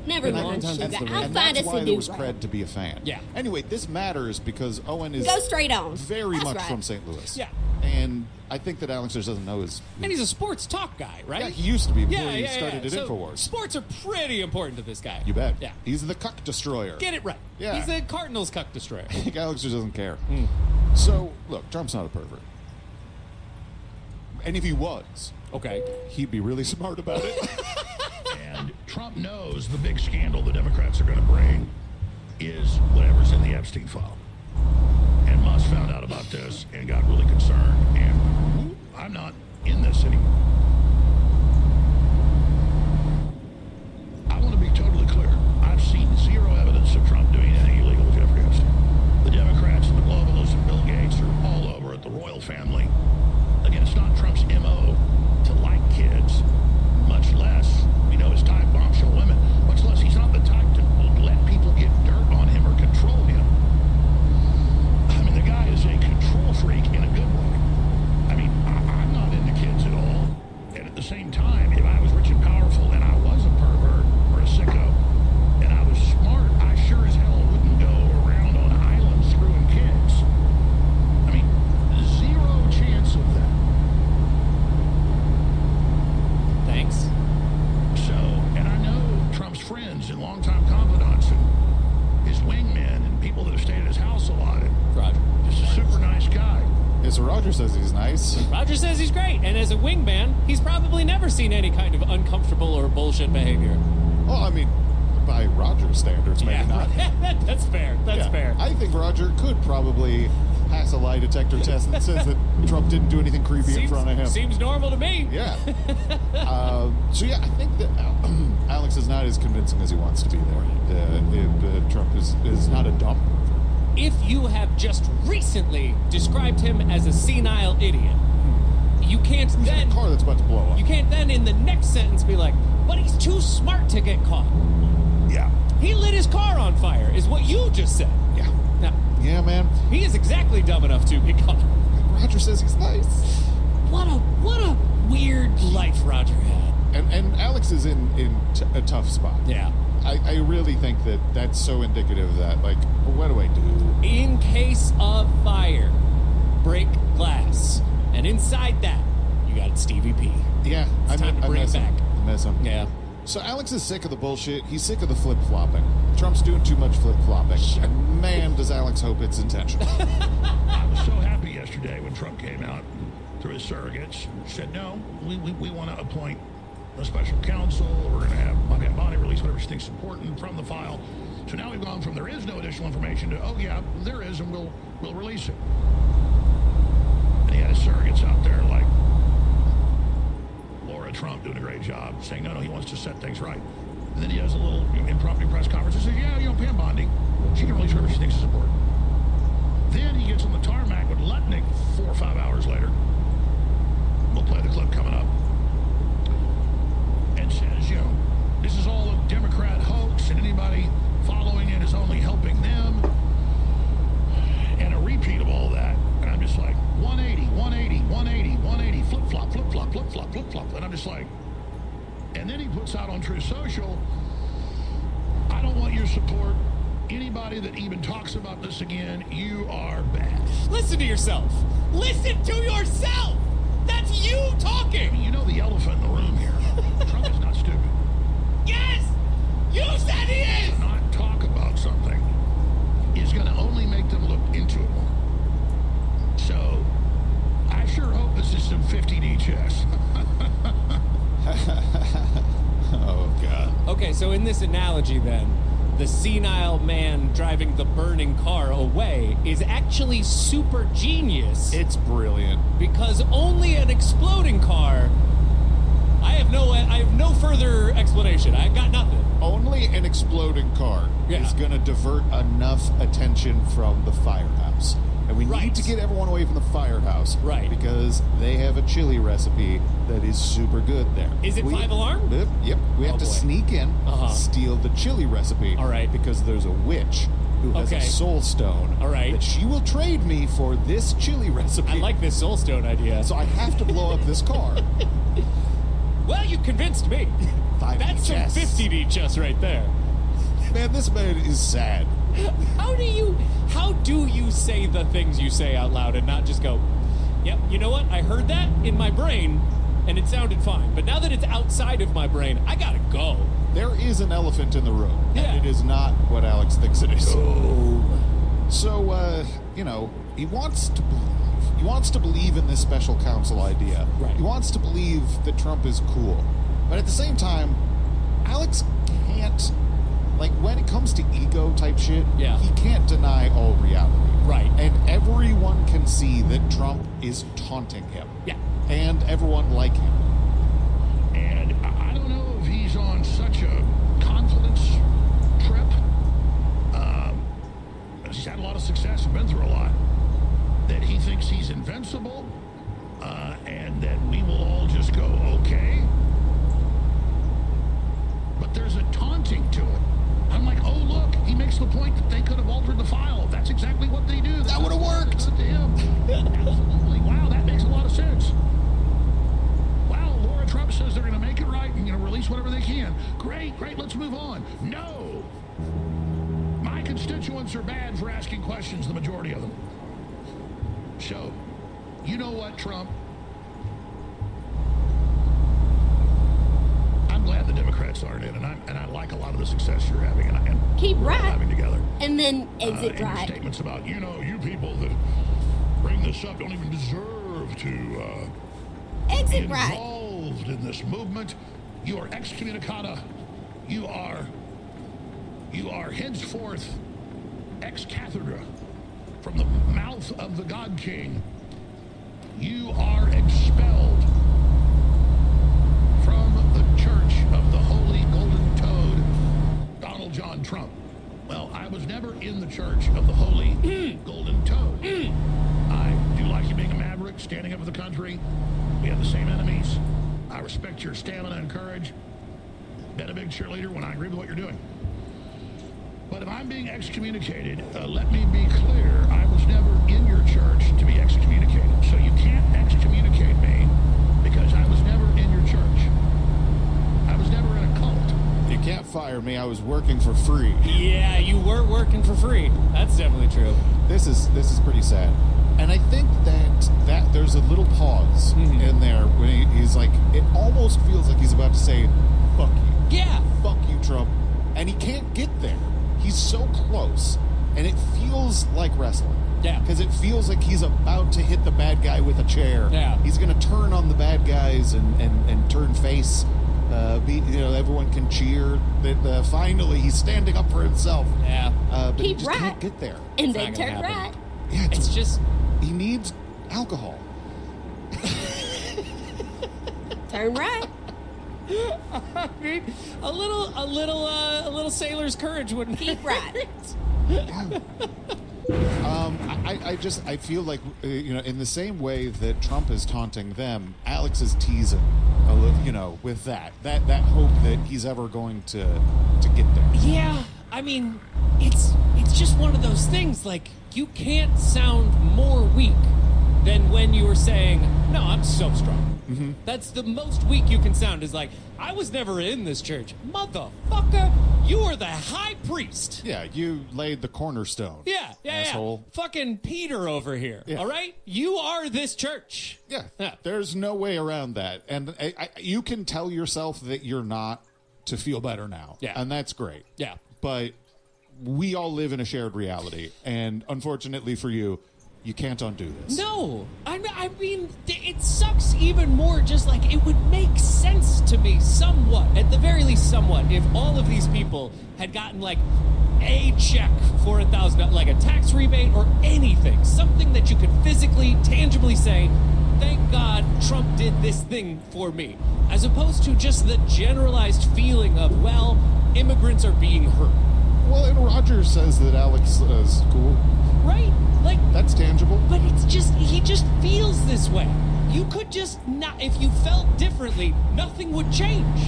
Never And mind, that's Sugar. the I'll And find that's us why a there new was route. cred to be a fan. Yeah. Anyway, this matters because Owen is Go straight on. very That's much right. from St. Louis. Yeah. And I think that Alex just doesn't know his. And he's a sports talk guy, right? Yeah, he used to be before yeah, he started at So InfoWars. sports are pretty important to this guy. You bet. Yeah. He's the cuck destroyer. Get it right. Yeah. He's the Cardinals cuck destroyer. I think Alex just doesn't care. Hmm. So, look, Trump's not a pervert. And if he was, Okay. he'd be really smart about it. And Trump knows the big scandal the Democrats are going to bring is whatever's in the Epstein file. And Musk found out about this and got really concerned. And I'm not in this anymore. I want to be totally clear. I've seen zero evidence of Trump doing anything illegal with Jeffrey Epstein. The Democrats and the globalists and Bill Gates are all over at the royal family longtime confidants and his wingmen and people that have stayed at his house a lot. And Roger. just a super nice guy. Yeah, so Roger says he's nice. Roger says he's great, and as a wingman, he's probably never seen any kind of uncomfortable or bullshit behavior. Well, I mean, by Roger's standards, maybe not. That's fair. That's Yeah. fair. I think Roger could probably pass a lie detector test that says that Trump didn't do anything creepy in front of him. Seems normal to me. Yeah. So yeah, I think that Alex is not as convincing as he wants to be there. Trump is not a dumb. If you have just recently described him as a senile idiot, you can't He's in then a car that's about to blow up. you can't then in the next sentence be like, but he's too smart to get caught. Yeah. He lit his car on fire, is what you just said. Yeah. Now, Yeah, man. he is exactly dumb enough to be caught. Roger says he's nice. What a weird life Roger had. And Alex is in a tough spot. Yeah. I really think that that's so indicative of that. Like, what do I do? In case of fire, break glass. And inside that, you got Stevie P. Yeah, It's time to bring it miss him. back. I miss him. Yeah. So Alex is sick of the bullshit. He's sick of the flip-flopping. Trump's doing too much flip-flopping. And man, does Alex hope it's intentional. I was so happy yesterday when Trump came out through his surrogates, said, no, we want to appoint a special counsel. We're going to have Montana Bonnie release whatever she thinks is important from the file. So now we've gone from there is no additional information to, oh, yeah, there is, and we'll release it. And he had his surrogates out there like Laura Trump doing a great job, saying, no, he wants to set things right. And then he has a little impromptu press conference and says, yeah, Pam Bondi, she can release whatever she thinks is important. Then he gets on the tarmac with Lutnick 4 or 5 hours later. We'll play the clip coming up. And says, this is all a Democrat hoax, and anybody following it is only helping them. And a repeat of all that. And I'm just like, 180, 180, 180, 180, flip-flop, flip-flop, flip-flop, flip-flop. And I'm just like, and then he puts out on True Social, I don't want your support. Anybody that even talks about this again, you are bad. Listen to yourself. Listen to yourself. That's you talking. You know the elephant in the room here. Trump is not stupid. Yes, you said he is. To not talk about something is going to only make them look into it more. So I sure hope this is some 50D chess. Oh, God. Okay, so in this analogy then, the senile man driving the burning car away is actually super genius It's brilliant. because only an exploding car. I have no further explanation. I got nothing. Only an exploding car Yeah. is going to divert enough attention from the firehouse. And we Right. need to get everyone away from the firehouse. Right. Because they have a chili recipe that is super good there. Is it 5 alarm? Yep. We have Oh, to boy. sneak in, Uh-huh. steal the chili recipe. All right. Because there's a witch who has Okay. a soul stone. All right. That she will trade me for this chili recipe. I like this soulstone idea. So I have to blow up this car. Well, you convinced me. 5D That's some chess. 50D chess right there. Man, this man is sad. How do you say the things you say out loud and not just go, yep, you know what? I heard that in my brain and it sounded fine. But now that it's outside of my brain, I gotta go. There is an elephant in the room, Yeah. and it is not what Alex thinks it is. So, he wants to believe. He wants to believe in this special counsel idea. Right. He wants to believe that Trump is cool. But at the same time, Alex can't, when it comes to ego type shit, Yeah. he can't deny all reality. Right. And everyone can see that Trump is taunting him. Yeah. And everyone like him. And I don't know if he's on such a confidence trip. He's had a lot of success and been through a lot. That he thinks he's invincible, and that we will all just go, okay. But there's a taunting to it. I'm like, oh, look, he makes the point that they could have altered the file. That's exactly what they do. That would've worked. Good to him. Absolutely. Wow, that makes a lot of sense. Wow, Laura Trump says they're going to make it right and release whatever they can. Great, let's move on. No. My constituents are bad for asking questions, the majority of them. So, you know what, Trump? I'm glad the Democrats Democrats aren't in, and I like a lot of the success you're having, and Keep we're all right. having together. And then exit And your right. statements about, you people that bring this up don't even deserve to be Exit right. involved in this movement. You are excommunicata. You are henceforth ex cathedra from the mouth of the God King. You are expelled from the Church of the Holy Golden Toad, Donald John Trump. Well, I was never in the Church of the Holy Golden Toad. I do like you being a maverick, standing up for the country. We have the same enemies. I respect your stamina and courage. Been a big cheerleader when I agree with what you're doing. But if I'm being excommunicated, let me be clear. I was never in your church to be excommunicated. So you can't excommunicate me because I was never in your church. I was never in a cult. You can't fire me. I was working for free. Yeah, you were working for free. That's definitely true. This is pretty sad. And I think that there's a little pause in there when he's like, it almost feels like he's about to say, fuck you. Yeah. Fuck you, Trump. And he can't get there. He's so close. And it feels like wrestling. Yeah. Because it feels like he's about to hit the bad guy with a chair. Yeah. He's going to turn on the bad guys and turn face. Everyone can cheer that finally he's standing up for himself. Yeah. But he Keep just right. can't get there. And It's then not gonna turn happen. right. Yeah, It's just he needs alcohol. Turn right. I mean, a little sailor's courage wouldn't Keep right. I feel like in the same way that Trump is taunting them, Alex is teasing a little, with that hope that he's ever going to get there. Yeah, I mean, it's just one of those things. Like, you can't sound more weak than when you were saying, "No, I'm so strong." That's the most weak you can sound. Is like, "I was never in this church, motherfucker. You are the high priest." Yeah, you laid the cornerstone. Yeah, asshole. Fucking Peter over here. Yeah. All right, you are this church. Yeah, Yeah. there's no way around that. And you can tell yourself that you're not to feel better now. Yeah. And that's great. Yeah. But we all live in a shared reality. And unfortunately for you, you can't undo this. No, I mean, it sucks even more. Just like, it would make sense to me somewhat, at the very least, somewhat, if all of these people had gotten like a check for $1,000, like a tax rebate or anything, something that you could physically, tangibly say, "Thank God Trump did this thing for me," as opposed to just the generalized feeling of, well, immigrants are being hurt, Well, and Roger says that Alex is cool. right? Like, That's tangible. but it's just, he just feels this way. You could just not, if you felt differently, nothing would change.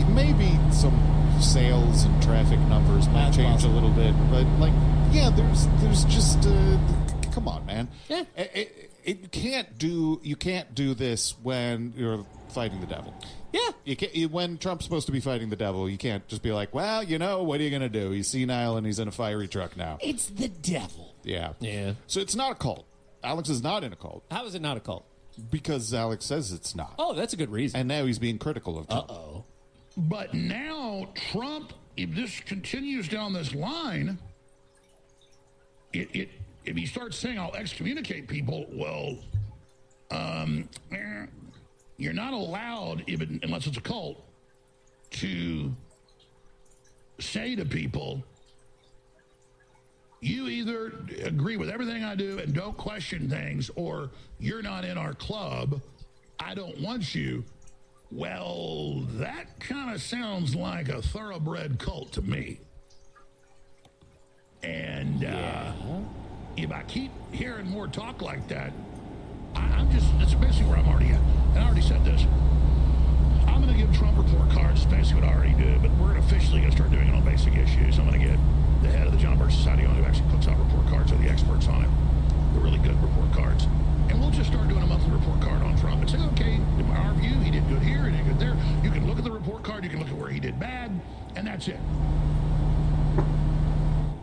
Maybe some sales and traffic numbers might That's change possible. a little bit, but there's just come on, man. Yeah. You can't do this when you're fighting the devil. Yeah. When Trump's supposed to be fighting the devil, you can't just be like, well, what are you gonna do? He's senile and he's in a fiery truck now. It's the devil. Yeah. Yeah. So it's not a cult. Alex is not in a cult How is it not a cult? because Alex says it's not. Oh, that's a good reason. And now he's being critical of Trump. Uh-oh. But now Trump, if this continues down this line, if he starts saying I'll excommunicate people, well, you're not allowed, even unless it's a cult, to say to people, you either agree with everything I do and don't question things, or you're not in our club. I don't want you. Well, that kind of sounds like a thoroughbred cult to me. And if I keep hearing more talk like that, that's basically where I'm already at. And I already said this. I'm going to give Trump report cards, basically what I already do, but we're officially going to start doing it on basic issues. I'm going to get the head of the John Birch Society on who actually puts out report cards, or the experts on it, the really good report cards. And we'll just start doing a monthly report card on Trump and say, okay, in our view, he did good here, he did good there. You can look at the report card, you can look at where he did bad, and that's it.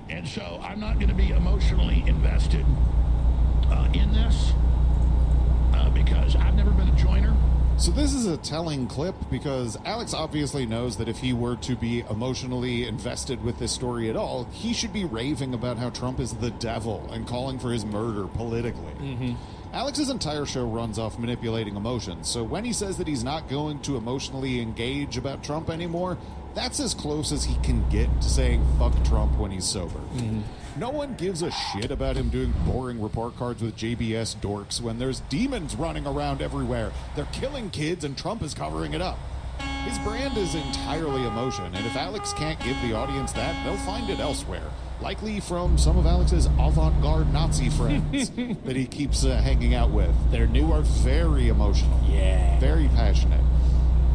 And so I'm not going to be emotionally invested in this because I've never been a joiner. So this is a telling clip because Alex obviously knows that if he were to be emotionally invested with this story at all, he should be raving about how Trump is the devil and calling for his murder politically. Alex's entire show runs off manipulating emotions, so when he says that he's not going to emotionally engage about Trump anymore, that's as close as he can get to saying fuck Trump when he's sober. No one gives a shit about him doing boring report cards with JBS dorks when there's demons running around everywhere. They're killing kids and Trump is covering it up. His brand is entirely emotion, and if Alex can't give the audience that, they'll find it elsewhere. Likely from some of Alex's avant-garde Nazi friends that he keeps hanging out with. They're new. Who are very emotional. Yeah. Very passionate.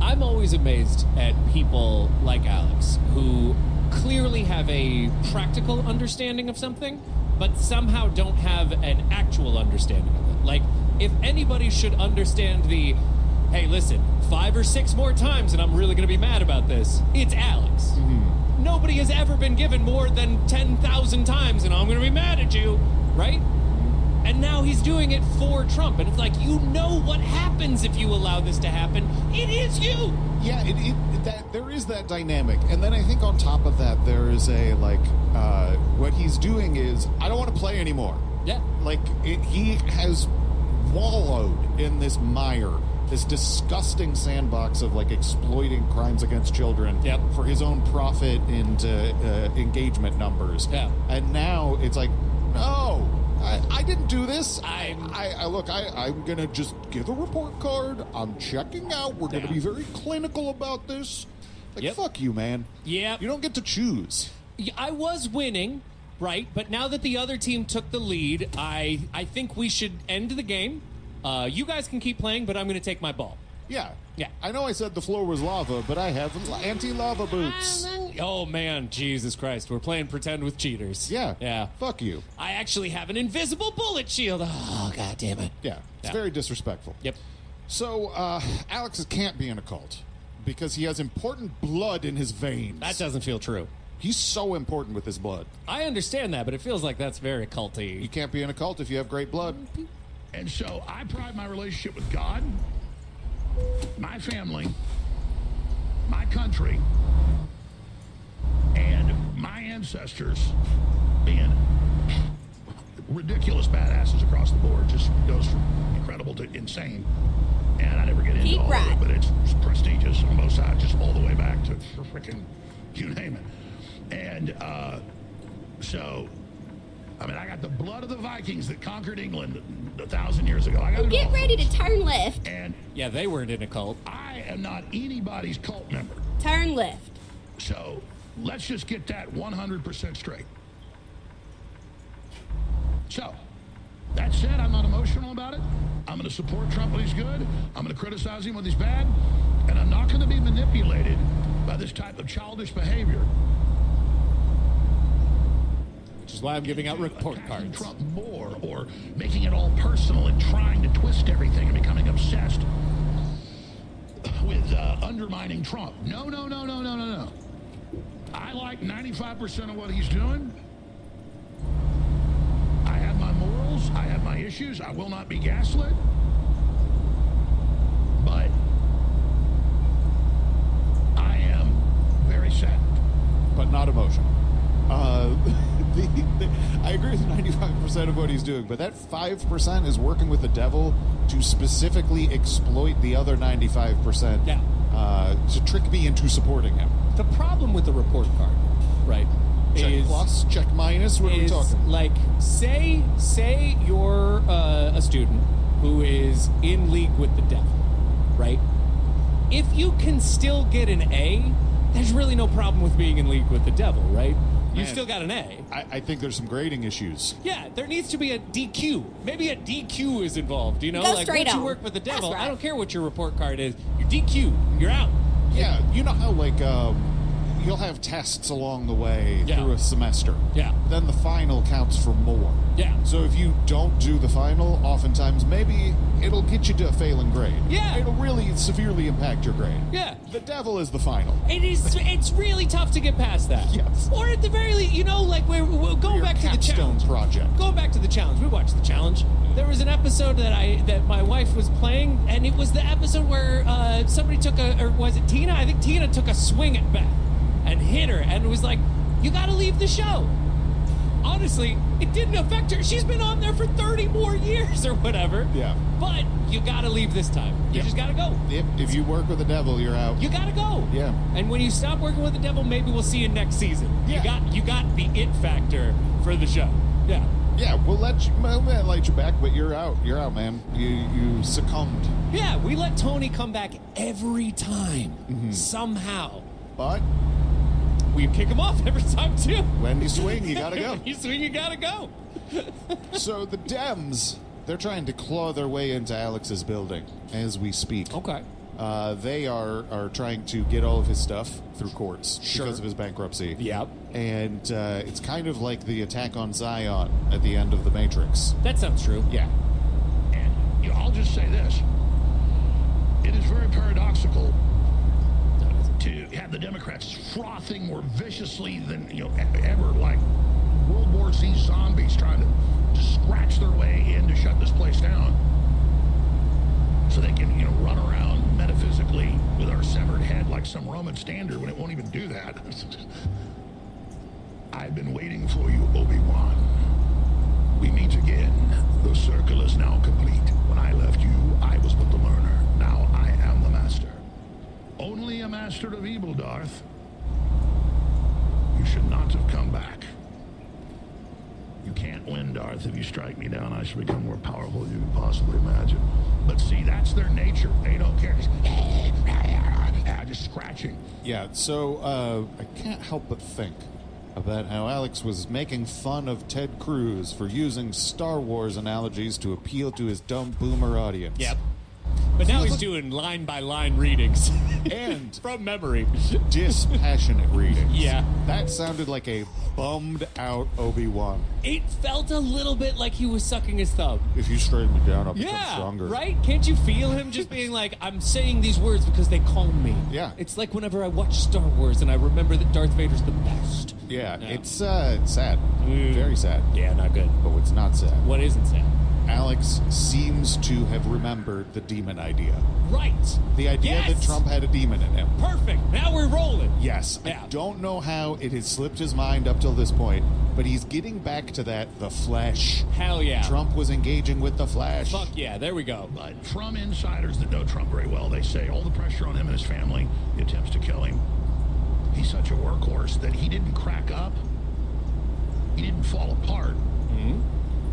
I'm always amazed at people like Alex who clearly have a practical understanding of something, but somehow don't have an actual understanding of it. Like, if anybody should understand the, hey, listen, 5 or 6 more times and I'm really going to be mad about this, it's Alex. Nobody has ever been given more than 10,000 times and I'm going to be mad at you, right? And now he's doing it for Trump. And it's like, you know what happens if you allow this to happen. It is you. Yeah, there is that dynamic. And then I think on top of that, there is a, what he's doing is, I don't want to play anymore. Yeah. He has wallowed in this mire, this disgusting sandbox of, exploiting crimes against children for his own profit and engagement numbers. Yeah. And now it's like, no. I didn't do this. I'm gonna just give a report card. I'm checking out. We're gonna be very clinical about this. Fuck you, man. Yep. You don't get to choose. I was winning, right? But now that the other team took the lead, I think we should end the game. You guys can keep playing, but I'm going to take my ball. Yeah. Yeah. I know I said the floor was lava, but I have anti-lava boots. Oh, man. Jesus Christ. We're playing pretend with cheaters. Yeah. Yeah. Fuck you. I actually have an invisible bullet shield. Oh, God damn it. Yeah. It's very disrespectful. Yep. So, Alex can't be in a cult because he has important blood in his veins. That doesn't feel true. He's so important with his blood. I understand that, but it feels like that's very culty. You can't be in a cult if you have great blood. And so I pride my relationship with God, my family, my country, and my ancestors being ridiculous badasses across the board. Just goes from incredible to insane. And I never get into Keep all of right. it, but it's prestigious on both sides, just all the way back to freaking you name it. And so, I mean, I got the blood of the Vikings that conquered England 1,000 years ago. I got it Get all. ready to turn left. And Yeah, they weren't in a cult. I am not anybody's cult member. Turn left. So let's just get that 100% straight. So, that said, I'm not emotional about it. I'm going to support Trump when he's good. I'm going to criticize him when he's bad. And I'm not going to be manipulated by this type of childish behavior. Which is why I'm giving out report Attacking cards. Trump more, or making it all personal and trying to twist everything and becoming obsessed with undermining Trump. No. I like 95% of what he's doing. I have my morals. I have my issues. I will not be gaslit. But I am very sad. But not emotional. I agree with 95% of what he's doing, but that 5% is working with the devil to specifically exploit the other 95%. Yeah. To trick me into supporting him. The problem with the report card, right, Check is plus, check minus. What are we is talking? like say you're a student who is in league with the devil, right? If you can still get an A, there's really no problem with being in league with the devil, right? You Man. still got an A. I think there's some grading issues. Yeah, there needs to be a DQ. Maybe a DQ is involved, you know? Go like straight once you on. work with the devil, That's right. I don't care what your report card is. You're DQ. You're out. Yeah, you know how you'll have tests along the way Yeah. through a semester. Yeah. Then the final counts for more. Yeah. So if you don't do the final, oftentimes maybe it'll get you to a failing grade. Yeah. It'll really severely impact your grade. Yeah. The devil is the final. It's really tough to get past that. Yes. Or at the very least, like we're going Your back to the capstone challenge. project. Going back to the challenge. We watched the challenge. There was an episode that my wife was playing, and it was the episode where somebody took or was it Tina? I think Tina took a swing at Beth and hit her, and it was like, you got to leave the show. Honestly, it didn't affect her. She's been on there for 30 more years or whatever. Yeah. But you got to leave this time. You just got to go. If you work with the devil, you're out. You gotta go. Yeah. And when you stop working with the devil, maybe we'll see you next season. Yeah. You got the it factor for the show. Yeah. Yeah, we'll let you back, but you're out. You're out, man. You succumbed. Yeah, we let Tony come back every time. Somehow. But We kick him off every time too. when you swing, you gotta go. When you swing, you gotta go. So the Dems, they're trying to claw their way into Alex's building as we speak. Okay. They are trying to get all of his stuff through courts Sure. because of his bankruptcy. Yep. And it's kind of like the attack on Zion at the end of The Matrix. That sounds true. Yeah. And I'll just say this. It is very paradoxical to have the Democrats frothing more viciously than ever, like World War Z zombies trying to scratch their way in to shut this place down, so they can run around metaphysically with our severed head like some Roman standard when it won't even do that. I've been waiting for you, Obi-Wan. We meet again. The circle is now complete. When I left you, I was but the learner. Now I am the master. Only a master of evil, Darth. You should not have come back. You can't win, Darth. If you strike me down, I shall become more powerful than you can possibly imagine. But see, that's their nature. They don't care. Just scratching. Yeah, so I can't help but think about how Alex was making fun of Ted Cruz for using Star Wars analogies to appeal to his dumb boomer audience. Yep. But now he's doing line by line readings And from memory. dispassionate readings. Yeah. That sounded like a bummed out Obi-Wan. It felt a little bit like he was sucking his thumb. If you straighten me down, I'll become Yeah, stronger. right? Can't you feel him just being like, I'm saying these words because they calm me? Yeah. It's like whenever I watch Star Wars and I remember that Darth Vader's the best. Yeah, Yeah. it's sad. Very sad. Yeah, not good. But it's not sad. What isn't sad? Alex seems to have remembered the demon idea. Right. The idea Yes! that Trump had a demon in him. Perfect. Now we're rolling. Yes. Yeah. I don't know how it has slipped his mind up till this point, but he's getting back to that, the flesh. Hell yeah. Trump was engaging with the flesh. Fuck yeah. There we go. But from insiders that know Trump very well, they say all the pressure on him and his family, the attempts to kill him, he's such a workhorse that he didn't crack up. He didn't fall apart.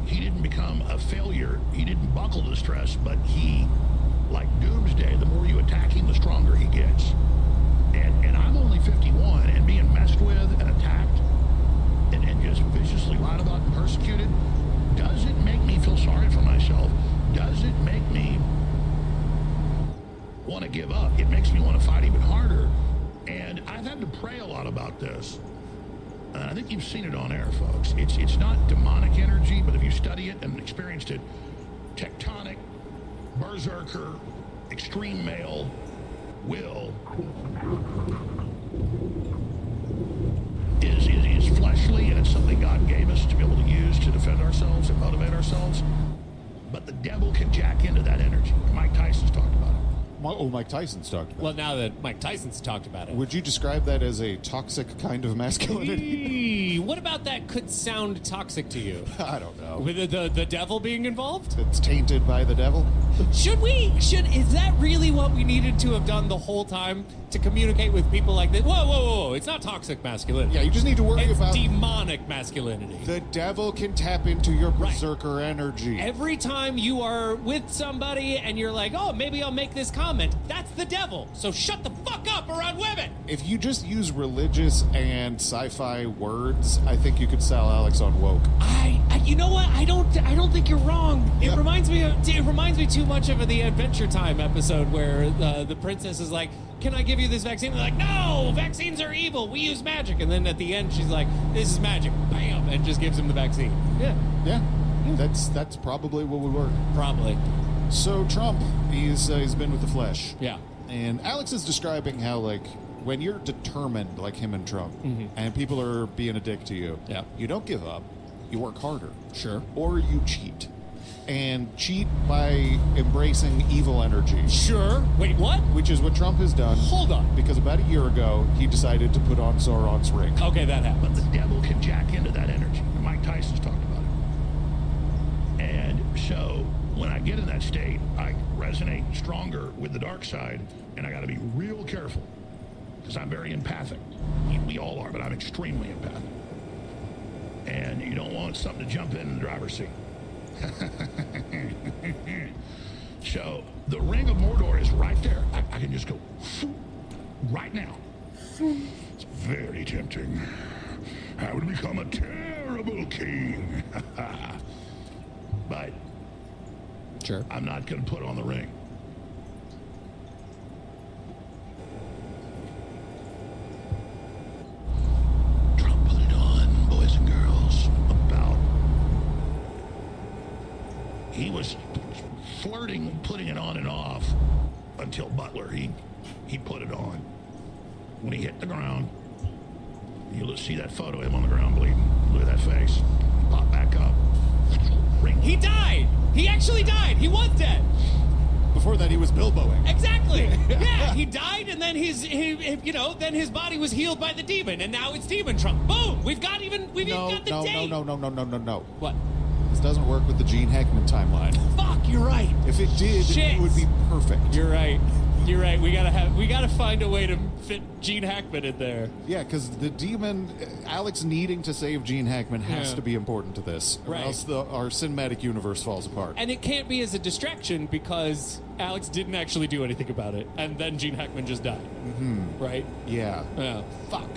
He didn't become a failure. He didn't buckle to stress, but he, like Doomsday, the more you attack him, the stronger he gets. And I'm only 51, and being messed with and attacked and just viciously lied about and persecuted, does it make me feel sorry for myself? Does it make me want to give up? It makes me want to fight even harder. And I've had to pray a lot about this. I think you've seen it on air, folks. It's not demonic energy, but if you study it and experienced it, tectonic, berserker, extreme male will is fleshly, and it's something God gave us to be able to use to defend ourselves and motivate ourselves. But the devil can jack into that energy. Mike Tyson's talked about it. Mike Tyson's talked about Well, now that Mike Tyson's talked about it. it. Would you describe that as a toxic kind of masculinity? What about that could sound toxic to you? I don't know. With the devil being involved? It's tainted by the devil? Is that really what we needed to have done the whole time to communicate with people like this? Whoa. It's not toxic masculinity. Yeah, you just need to worry It's about... demonic masculinity. The devil can tap into your berserker energy. Every time you are with somebody and you're like, oh, maybe I'll make this comment, that's the devil. So shut the fuck up around women. If you just use religious and sci-fi words this, I think you could sell Alex on woke. You know what? I don't think you're wrong. It Yeah. reminds me too much of the Adventure Time episode where the princess is like, "Can I give you this vaccine?" They're like, "No, vaccines are evil. We use magic." And then at the end, she's like, "This is magic." Bam, and just gives him the vaccine. Yeah, Yeah, that's probably what would work. probably. So Trump, he's been with the Flesh. Yeah. And Alex is describing how, like, when you're determined, like him and Trump, and people are being a dick to you, Yeah. you don't give up. You work harder. Sure. Or you cheat. And cheat by embracing evil energy, Sure. Wait, what? which is what Trump has done. Hold on. Because about a year ago, he decided to put on Sauron's ring. Okay, that happened. But the devil can jack into that energy. Mike Tyson's talked about it. And so when I get in that state, I resonate stronger with the dark side, and I got to be real careful because I'm very empathic. We all are, but I'm extremely empathic. And you don't want something to jump in the driver's seat. So the Ring of Mordor is right there. I can just go right now. It's very tempting. I would become a terrible king. But Sure. I'm not going to put on the ring. Trump put it on, boys and girls, about... He was flirting, putting it on and off until Butler. He put it on. When he hit the ground, you'll see that photo of him on the ground bleeding. Look at that face. Pop back up. Ring. He died. He actually died. He was dead. Before that, he was Bilboing. Exactly. Yeah, he died, and then then his body was healed by the demon, and now it's Demon Trump. Boom. We've even got the date. No. What? This doesn't work with the Gene Hackman timeline. Fuck. You're right. If it did, Shit. it would be perfect. You're right. You're right. We gotta find a way to fit Gene Hackman in there. Yeah, because the demon, Alex needing to save Gene Hackman has Yeah. to be important to this. Or Right. else our cinematic universe falls apart. And it can't be as a distraction because Alex didn't actually do anything about it, and then Gene Hackman just died. Mm-hmm. Right? Yeah. Yeah. Fuck.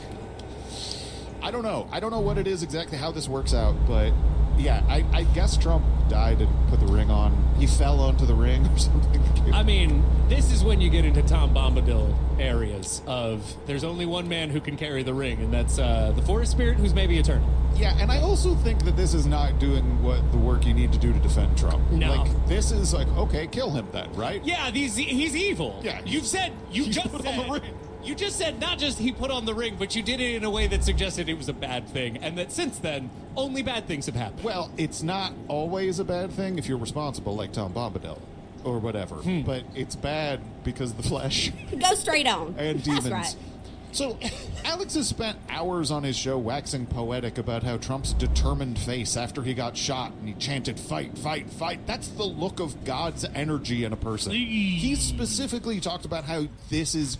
I don't know. I don't know what it is exactly, how this works out, but yeah, I guess Trump died and put the ring on. He fell onto the ring or something. I mean, this is when you get into Tom Bombadil areas of there's only one man who can carry the ring, and that's the Forest Spirit, who's maybe eternal. Yeah, and I also think that this is not doing what the work you need to do to defend Trump. No. Like, this is like, okay, kill him then, right? Yeah, he's evil. Yeah. You He just put on said the ring. You just said not just he put on the ring, but you did it in a way that suggested it was a bad thing, and that since then, only bad things have happened. Well, it's not always a bad thing if you're responsible, like Tom Bombadil or whatever. But it's bad because of the Flesh Go straight on. and demons. That's right. So, Alex has spent hours on his show waxing poetic about how Trump's determined face after he got shot and he chanted, "Fight, fight, fight." That's the look of God's energy in a person. He specifically talked about how this is,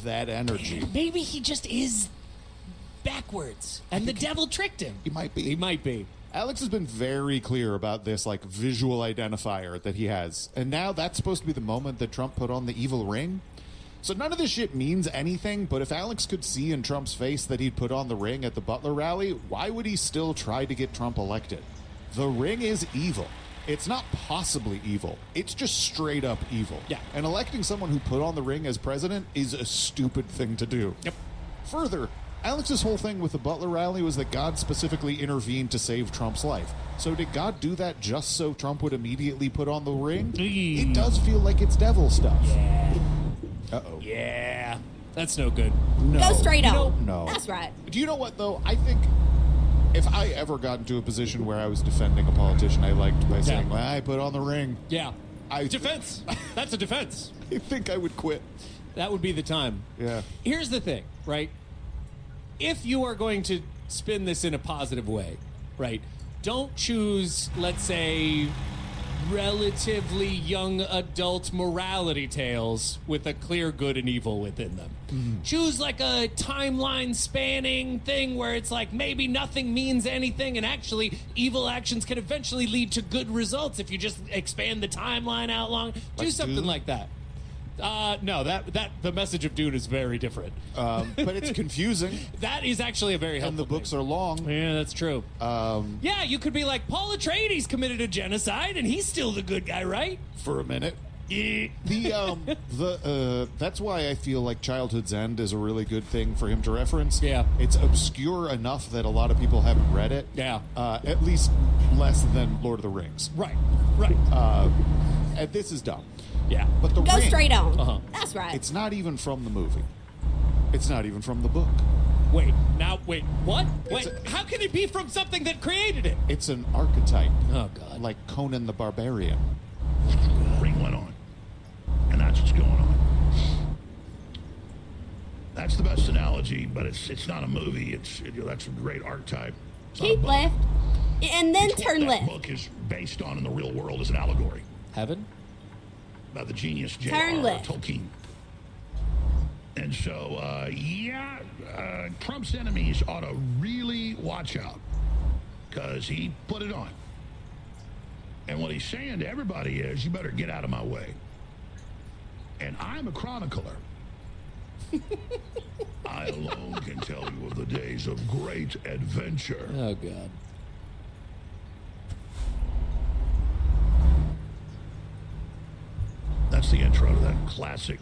that energy. Maybe he just is backwards, and the devil tricked him. He might be. He might be. Alex has been very clear about this, like, visual identifier that he has. And now that's supposed to be the moment that Trump put on the evil ring. So none of this shit means anything, but if Alex could see in Trump's face that he'd put on the ring at the Butler rally, why would he still try to get Trump elected? The ring is evil. It's not possibly evil. It's just straight up evil. Yeah. And electing someone who put on the ring as president is a stupid thing to do. Yep. Further, Alex's whole thing with the Butler rally was that God specifically intervened to save Trump's life. So did God do that just so Trump would immediately put on the ring? It does feel like it's devil stuff. Yeah. Uh-oh. Yeah. That's no good. No. Go straight No. on. No. That's right. Do you know what, though? I think if I ever got into a position where I was defending a politician I liked by saying, well, I put on the ring, Yeah. Defense. That's a defense. I think I would quit. That would be the time. Yeah. Here's the thing, right? If you are going to spin this in a positive way, right, don't choose, let's say, relatively young adult morality tales with a clear good and evil within them. Choose like a timeline spanning thing where it's like maybe nothing means anything and actually evil actions can eventually lead to good results if you just expand the timeline out long. Do Like something Dune? like that. No, that the message of Dune is very different. But it's confusing, That is actually a very helpful and the books thing. are long. Yeah, that's true. Yeah, you could be like, Paul Atreides committed a genocide, and he's still the good guy, right? For a minute. Yeah. That's why I feel like Childhood's End is a really good thing for him to reference. Yeah. It's obscure enough that a lot of people haven't read it. Yeah. At least less than Lord of the Rings. Right. And this is dumb. Yeah. But the Go ring, straight on. Uh-huh. That's right. it's not even from the movie. It's not even from the book. Wait, what? Wait, It's how can it be from something that created it? It's an archetype. Oh, God. Like Conan the Barbarian. Ring went on. And that's what's going on. That's the best analogy, but it's not a movie. That's a great archetype. It's not a Keep book. left. And then It's what turn that left. book is based on in the real world is an allegory Heaven? about the genius Turn J.R.R. left. Tolkien. And so, Trump's enemies ought to really watch out because he put it on. And what he's saying to everybody is, you better get out of my way. And I'm a chronicler. I alone can tell you of the days of great adventure. Oh, God. That's the intro to that classic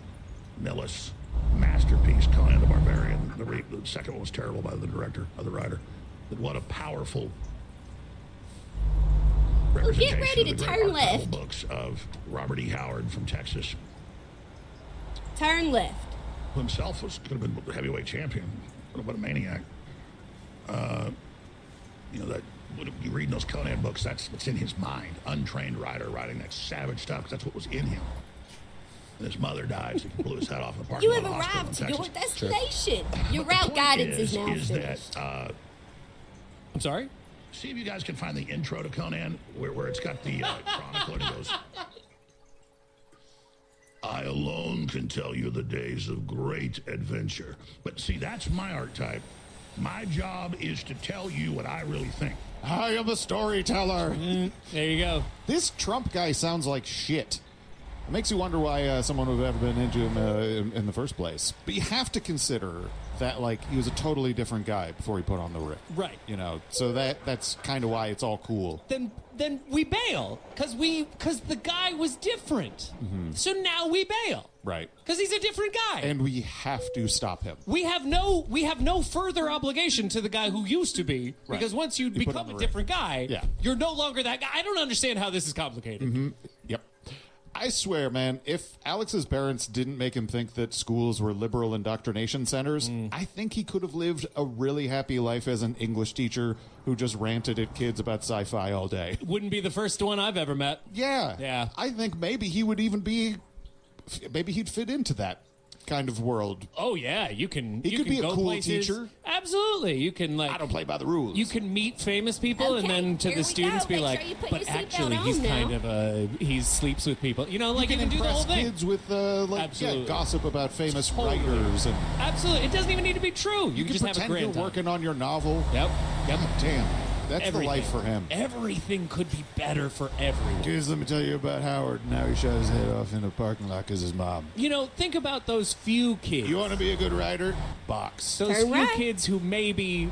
Millis masterpiece, Conan the Barbarian. The second one was terrible by the director, or the writer. But what a powerful representation ready of to the great turn archival left. books of Robert E. Howard from Texas, Turn left. who himself could have been the heavyweight champion. What a maniac. That when you read those Conan books, that's what's in his mind. Untrained writer writing that savage stuff, 'cause that's what was in him. And his mother died, so he blew his head off in the parking You lot have of the hospital arrived in to your Texas. destination. Your The route point guidance is now is finished. that I'm sorry? see if you guys can find the intro to Conan where it's got the chronicler and it goes, I alone can tell you the days of great adventure. But see, that's my archetype. My job is to tell you what I really think. I am a storyteller. There you go. This Trump guy sounds like shit. It makes you wonder why someone would have ever been into him in the first place. But you have to consider that, like, he was a totally different guy before he put on the ring. Right. You know, so that's kind of why it's all cool. Then we bail because the guy was different. So now we bail. Right. Because he's a different guy. And we have to stop him. we have no further obligation to the guy who used to be, Right. because once you You put become on a the different guy, Yeah. you're no longer that guy. I don't understand how this is complicated. Yep. I swear, man, if Alex's parents didn't make him think that schools were liberal indoctrination centers, I think he could have lived a really happy life as an English teacher who just ranted at kids about sci-fi all day. Wouldn't be the first one I've ever met. Yeah. Yeah. I think maybe he would even be, maybe he'd fit into that kind of world. Oh yeah, you can. He you could can be a go cool places. teacher. Absolutely, you can I don't play by the rules. You can meet famous people and Okay, then to here the we students go. be Make like, sure you put but your seatbelt actually on he's now." kind of he sleeps with people. You know, like you can do the impress whole thing. kids with Absolutely. gossip about famous Totally. writers, and Absolutely, it doesn't even need to be true. you can can just have a pretend grand you're time. working on your novel. Yep. God damn, that's Everything. the life for him. Everything could be better for everyone. Kids, let me tell you about Howard. Now he shot his head off in a parking lot because his mom. You know, think about those few kids. You want to be a good writer? Box. Those Turn few right. kids who maybe,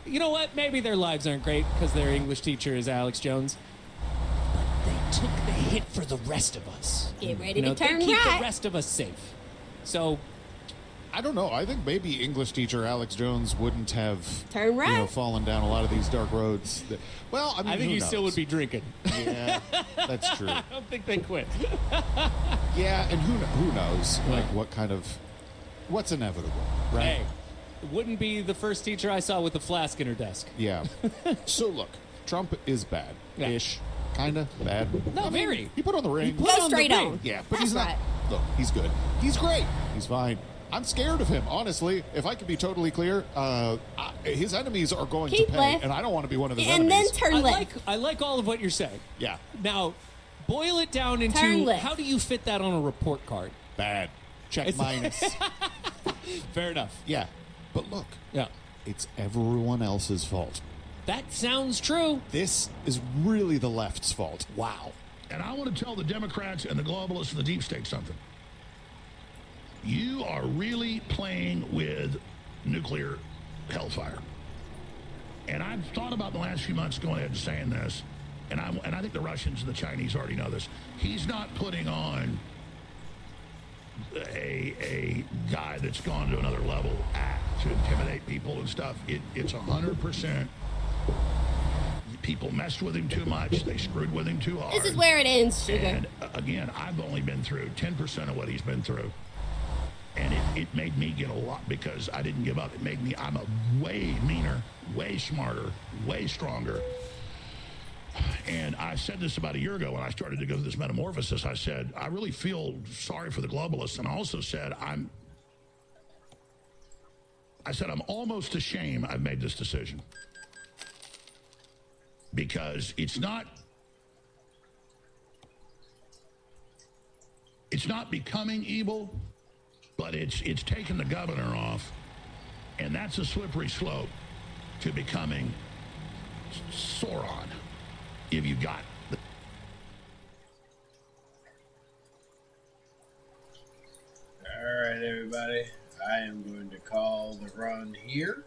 you know what? Maybe their lives aren't great because their English teacher is Alex Jones. But they took the hit for the rest of us. Get ready You know, to turn they keep right. the rest of us safe. So I don't know. I think maybe English teacher Alex Jones wouldn't have Turn right. fallen down a lot of these dark roads. Well, I mean, I think who you still knows? would be drinking. Yeah, that's true. I don't think they quit. Yeah, and who knows? Like what's inevitable, right? Hey, it wouldn't be the first teacher I saw with a flask in her desk. Yeah. So look, Trump is bad, ish, kind of bad. No, very. He put on the ring. put Go on the straight ring. on. Yeah, but That's he's not. right. Look, he's good. He's great. He's fine. I'm scared of him, honestly. If I could be totally clear, his enemies are going Keep to pay, left. and I don't want to be one of his And then enemies. turn left. I like all of what you're saying. Yeah, Now, boil it down into Turn left. how do you fit that on a report card? bad. Check It's- minus. Fair enough. Yeah, but look, Yeah. it's everyone else's fault. That sounds true. This is really the left's fault. Wow. And I want to tell the Democrats and the globalists and the deep state something. you are really playing with nuclear hellfire. And I've thought about the last few months going ahead and saying this, and I think the Russians and the Chinese already know this. He's not putting on a guy that's gone to another level act to intimidate people and stuff. It's 100%. People messed with him too much. They screwed with him too hard. This is where it ends, Sugar. And again, I've only been through 10% of what he's been through. And it made me get a lot because I didn't give up. It made me, I'm a way meaner, way smarter, way stronger. And I said this about a year ago when I started to go through this metamorphosis. I said, I really feel sorry for the globalists. And I also said, I'm almost ashamed I've made this decision. Because it's not becoming evil, but it's taking the governor off, and that's a slippery slope to becoming Sauron if you got the... All right, everybody. I am going to call the run here.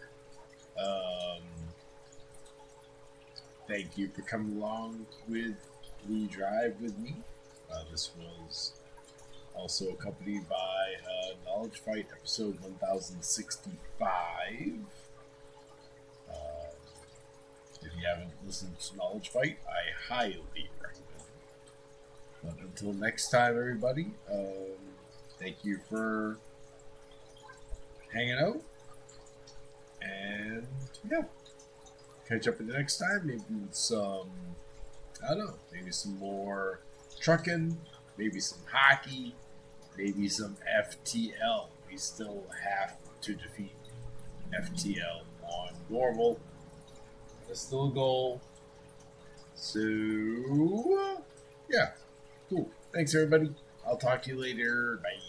Thank you for coming along with the drive with me. This was also accompanied by Knowledge Fight episode 1065. If you haven't listened to Knowledge Fight, I highly recommend it. But until next time, everybody, thank you for hanging out. And yeah. Catch up with the next time. Maybe some, I don't know, maybe some more trucking, maybe some hockey, maybe some FTL. We still have to defeat FTL on normal. That's still a goal. So, yeah, cool. Thanks, everybody. I'll talk to you later. Bye.